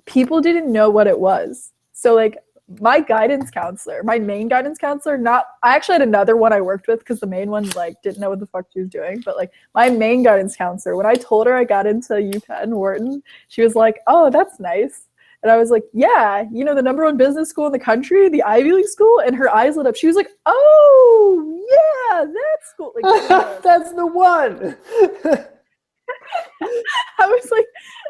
S1: people didn't know what it was. So like my main guidance counselor, I actually had another one I worked with because the main one like didn't know what the fuck she was doing. But like my main guidance counselor, when I told her I got into UPenn Wharton, she was like, "Oh, that's nice." And I was like, "Yeah, the #1 business school in the country, the Ivy League school." And her eyes lit up. She was like, "Oh, yeah, that school." Like,
S2: that's the one.
S1: I was like,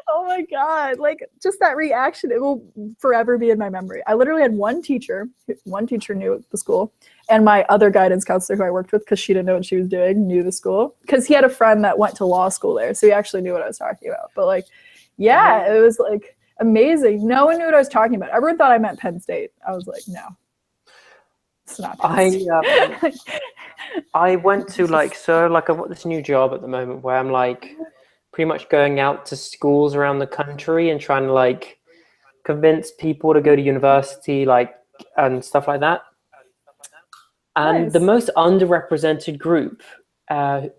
S1: "Oh my God." Like just that reaction, it will forever be in my memory. I literally had one teacher knew the school, and my other guidance counselor who I worked with, because she didn't know what she was doing, knew the school. Because he had a friend that went to law school there. So he actually knew what I was talking about. But like, yeah, it was like amazing. No one knew what I was talking about. Everyone thought I meant Penn State. I was like, no, it's not Penn State.
S2: I went to I've got this new job at the moment where I'm like pretty much going out to schools around the country and trying to like convince people to go to university, like, and stuff like that. And
S1: Nice.
S2: the most underrepresented group for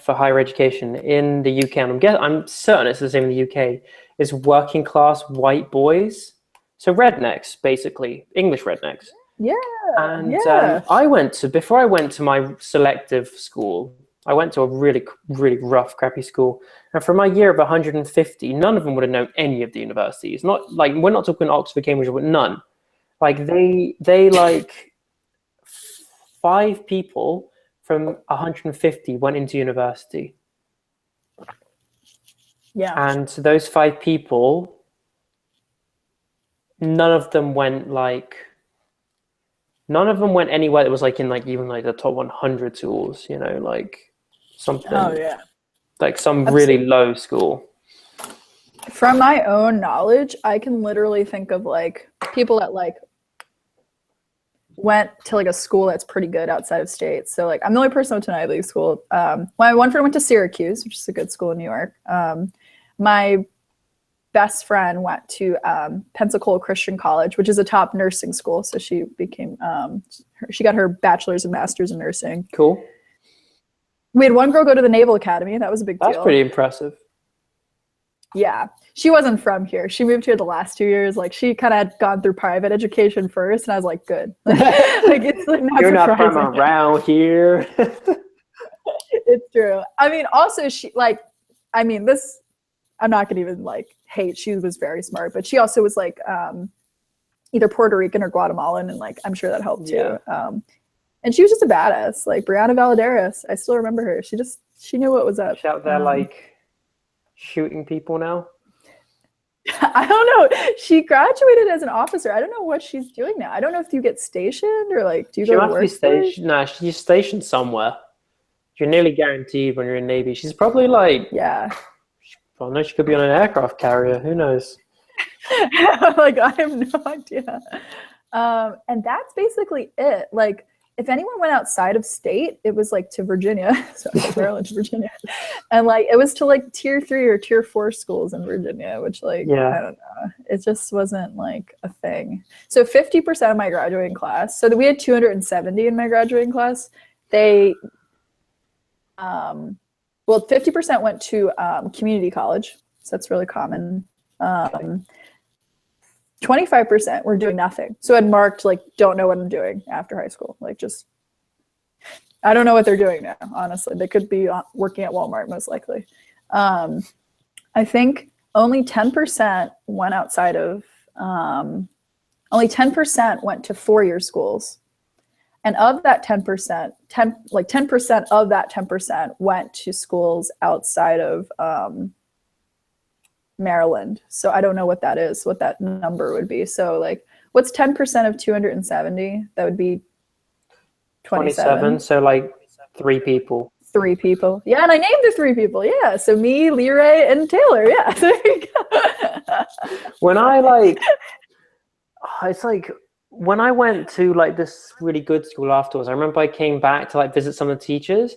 S2: higher education in the UK, and I'm certain it's the same in the UK, is working class white boys. So rednecks, basically, English rednecks.
S1: Yeah.
S2: And before I went to my selective school, I went to a really, really rough, crappy school. And for my year of 150, none of them would have known any of the universities. Not like, we're not talking Oxford, Cambridge, but none. Like they like 5 people from 150 went into university.
S1: Yeah.
S2: And those 5 people, none of them went anywhere that was like in like even like the top 100 schools, like something.
S1: Oh yeah.
S2: Like some really low school.
S1: From my own knowledge, I can literally think of like people that like went to like a school that's pretty good outside of state. So like I'm the only person who went to an Ivy League school. My one friend went to Syracuse, which is a good school in New York. My best friend went to Pensacola Christian College, which is a top nursing school. So she became she got her bachelor's and master's in nursing.
S2: Cool.
S1: We had one girl go to the Naval Academy. That was a big deal.
S2: That's pretty impressive.
S1: Yeah. She wasn't from here. She moved here the last 2 years. Like she kind of had gone through private education first, and I was like, good. Like it's like not
S2: You're
S1: surprising.
S2: not from around here.
S1: It's true. I mean, also this, I'm not gonna even like hate. She was very smart, but she also was like either Puerto Rican or Guatemalan, and like I'm sure that helped too.
S2: Yeah.
S1: And she was just a badass, like Brianna Valadares. I still remember her. She knew what was up.
S2: She's out there like shooting people now.
S1: I don't know. She graduated as an officer. I don't know what she's doing now. I don't know if you get stationed or like do you go to work?
S2: She's stationed somewhere. You're nearly guaranteed when you're in Navy. She's probably like,
S1: yeah.
S2: Well, no, she could be on an aircraft carrier. Who knows?
S1: Like I have no idea. And that's basically it. Like if anyone went outside of state, it was like to Virginia, so Maryland to Virginia, and like it was to like tier 3 or tier 4 schools in Virginia, which like I don't know, it just wasn't like a thing. So 50% of my graduating class, so that we had 270 in my graduating class, 50% went to community college, so that's really common. 25% were doing nothing. So I'd marked like, don't know what I'm doing after high school. Like just, I don't know what they're doing now, honestly. They could be working at Walmart most likely. I think only 10% went outside of, only 10% went to 4-year schools. And of that 10%, 10% of that 10% went to schools outside of Maryland. So I don't know what that is, what that number would be. So like, what's 10% of 270? That would be 27.
S2: So like 3 people.
S1: 3 people. Yeah, and I named the 3 people. Yeah, so me, Leroy, and Taylor. Yeah, there you go.
S2: When I like, it's like when I went to like this really good school afterwards, I remember I came back to like visit some of the teachers,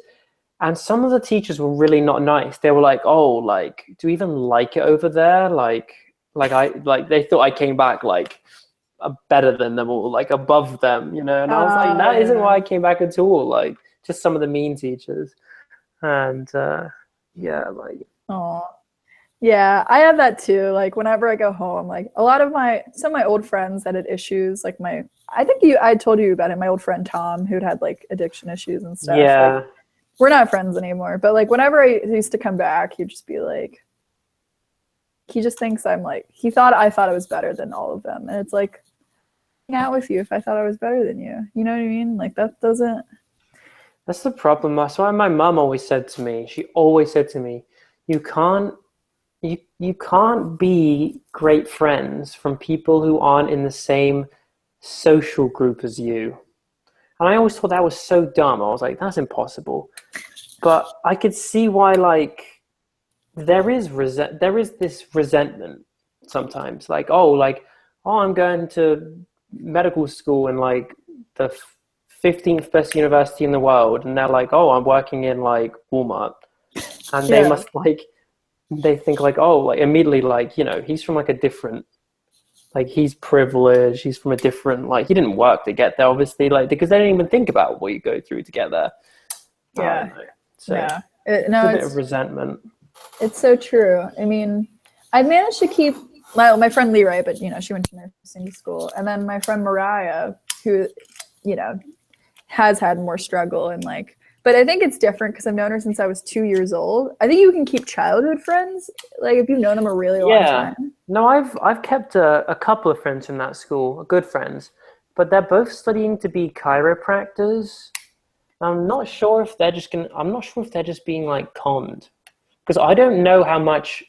S2: and some of the teachers were really not nice. They were like, "Oh, like, do you even like it over there?" Like they thought I came back like better than them or like above them, you know. And I was like, that isn't why I came back at all. Like, just some of the mean teachers, and yeah, like.
S1: Oh, yeah, I have that too. Like whenever I go home, like a lot of some of my old friends that had issues, like I told you about it, my old friend Tom, who'd had like addiction issues and stuff.
S2: Yeah.
S1: Like, we're not friends anymore, but like whenever I used to come back, he'd just be like, he just thinks I'm like, I thought I was better than all of them. And it's like, hang out with you if I thought I was better than you. You know what I mean? Like that doesn't.
S2: That's the problem. That's why my mum always said to me, you can't be great friends from people who aren't in the same social group as you. And I always thought that was so dumb. I was like, that's impossible. But I could see why, like, there is this resentment sometimes. Like, oh, I'm going to medical school in like the 15th best university in the world, and they're like, oh, I'm working in like Walmart, and they must like, they think like, oh, like immediately, like, you know, he's from like a different, like, he's privileged, he's from a different, like, he didn't work to get there, obviously, like, because they didn't even think about what you go through to get there.
S1: Yeah.
S2: So
S1: yeah.
S2: It's a bit of resentment.
S1: It's so true. I mean, I managed to keep my friend Leroy, but you know, she went to nursing school, and then my friend Mariah, who, you know, has had more struggle and like, but I think it's different because I've known her since I was 2 years old. I think you can keep childhood friends, like if you've known them a really long time.
S2: No, I've kept a couple of friends from that school, good friends, but they're both studying to be chiropractors. I'm not sure if they're just being like conned, because I don't know how much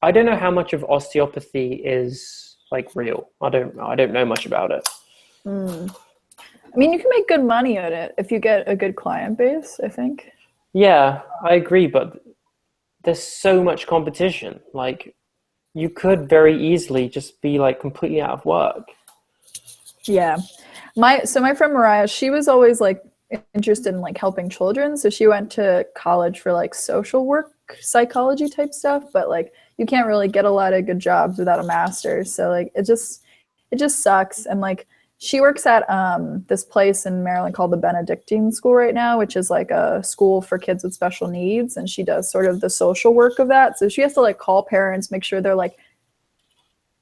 S2: of osteopathy is like real. I don't know much about it.
S1: I mean, you can make good money at it if you get a good client base, I think.
S2: Yeah, I agree, but there's so much competition. Like, you could very easily just be like completely out of work.
S1: Yeah. My friend Mariah, she was always like interested in like helping children. So she went to college for like social work, psychology type stuff, but like you can't really get a lot of good jobs without a master's. So like it just sucks. And like she works at this place in Maryland called the Benedictine School right now, which is like a school for kids with special needs. And she does sort of the social work of that. So she has to like call parents, make sure they're like,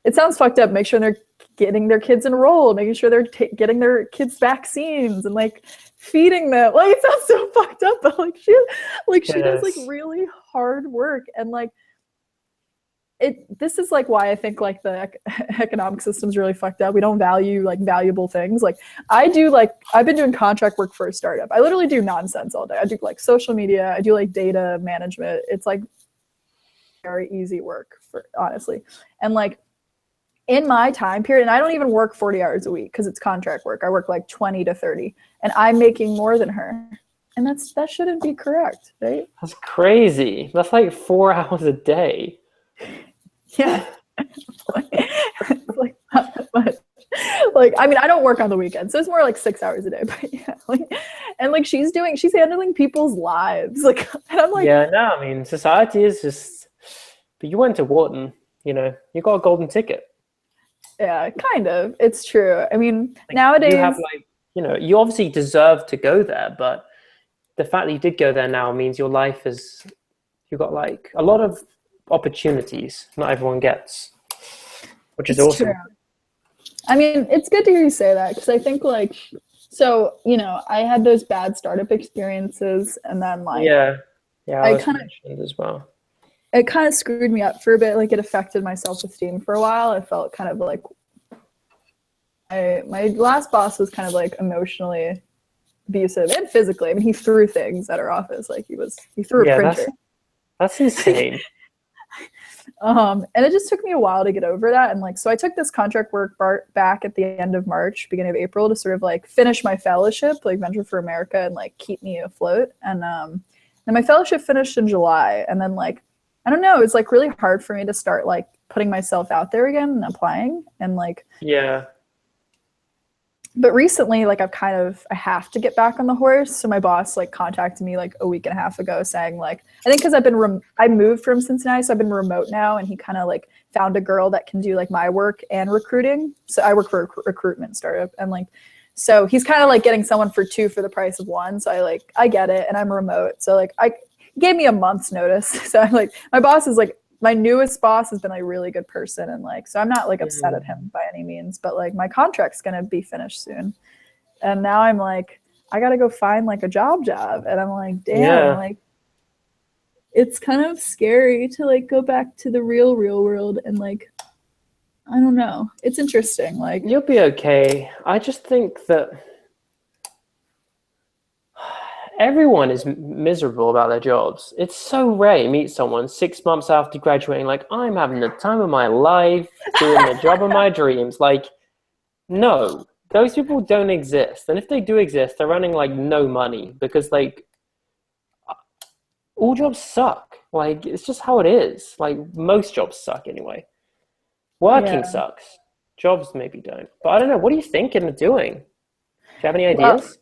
S1: it sounds fucked up, make sure they're getting their kids enrolled, making sure they're getting their kids vaccines and like feeding them. Like it sounds so fucked up, but like she does like really hard work. And like, this is like why I think like the economic system's really fucked up. We don't value like valuable things. Like I've been doing contract work for a startup. I literally do nonsense all day. I do like social media. I do like data management. It's like very easy work honestly. And like in my time period, and I don't even work 40 hours a week because it's contract work. I work like 20 to 30 and I'm making more than her. And that shouldn't be correct, right?
S2: That's crazy. That's like 4 hours a day.
S1: Yeah. like not that much. Like, I mean, I don't work on the weekend, so it's more like 6 hours a day, but yeah, like, and like she's handling people's lives. Like, and I'm like,
S2: yeah, no, I mean, society is just, but you went to Wharton, you know, you got a golden ticket.
S1: Yeah, kind of. It's true. I mean,
S2: like,
S1: nowadays,
S2: you have like, you know, you obviously deserve to go there, but the fact that you did go there now means your life is, you've got like a lot of opportunities not everyone gets, which is awesome. True.
S1: I mean, it's good to hear you say that because I think like, so, you know, I had those bad startup experiences and then like, I kind of
S2: as well.
S1: It kind of screwed me up for a bit. Like it affected my self-esteem for a while. I felt kind of like my last boss was kind of like emotionally abusive and physically. I mean, he threw things at our office. Like he threw a printer.
S2: That's insane.
S1: And it just took me a while to get over that. And like, so I took this contract work back at the end of March, beginning of April, to sort of like finish my fellowship, like Venture for America, and like keep me afloat. And then my fellowship finished in July. And then like, I don't know, it's like really hard for me to start like putting myself out there again and applying. And like,
S2: Yeah.
S1: but recently, like I have to get back on the horse. So my boss like contacted me like a week and a half ago saying like, I think because I moved from Cincinnati, so I've been remote now, and he kind of like found a girl that can do like my work and recruiting. So I work for a recruitment startup, and like, so he's kind of like getting someone for two for the price of one. So I get it, and I'm remote. So like he gave me a month's notice. So I'm like, my boss is like, my newest boss has been a really good person, and like, so I'm not like upset at him by any means, but like my contract's gonna be finished soon, and now I'm like, I gotta go find like a job, and I'm like, damn, like it's kind of scary to like go back to the real world, and like, I don't know, it's interesting. Like,
S2: you'll be okay. I just think that everyone is miserable about their jobs. It's so rare you meet someone 6 months after graduating like, I'm having the time of my life, doing the job of my dreams. Like, no, those people don't exist. And if they do exist, they're running like no money, because like all jobs suck. Like, it's just how it is. Like, most jobs suck anyway. Working sucks. Jobs maybe don't. But I don't know. What are you thinking of doing? Do you have any ideas?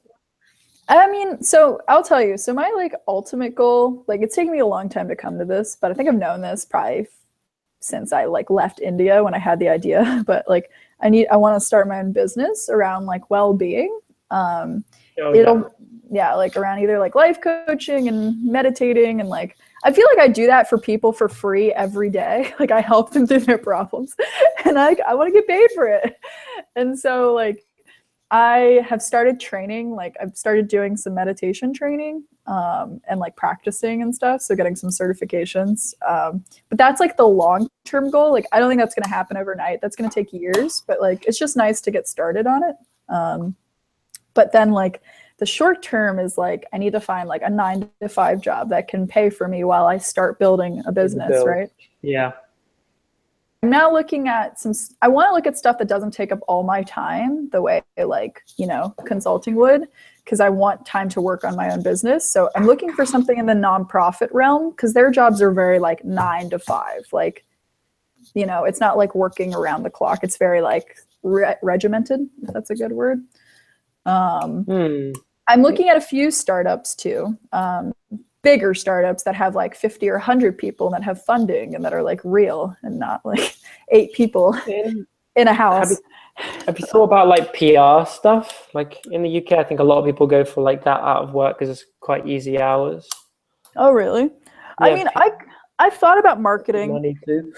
S1: I mean, so I'll tell you. So my like ultimate goal, like it's taken me a long time to come to this, but I think I've known this probably since I like left India when I had the idea. But like I want to start my own business around like well-being. Like around either like life coaching and meditating, and like I feel like I do that for people for free every day. Like I help them through their problems, and I want to get paid for it. And so like I have started training, like I've started doing some meditation training and like practicing and stuff. So getting some certifications. But that's like the long-term goal. Like I don't think that's going to happen overnight. That's going to take years, but like, it's just nice to get started on it. But then like the short term is like, I need to find like a 9-to-5 job that can pay for me while I start building a business, right?
S2: Yeah.
S1: I'm now looking at I want to look at stuff that doesn't take up all my time the way like, you know, consulting would, because I want time to work on my own business. So I'm looking for something in the nonprofit realm, because their jobs are very like 9-to-5. Like, you know, it's not like working around the clock. It's very like regimented, if that's a good word. I'm looking at a few startups too. Bigger startups that have like 50 or 100 people that have funding and that are like real and not like 8 people in a house.
S2: Have you thought about like PR stuff? Like in the UK, I think a lot of people go for like that out of work because it's quite easy hours.
S1: Oh, really? Yeah, I mean, I've thought about marketing.
S2: Money too.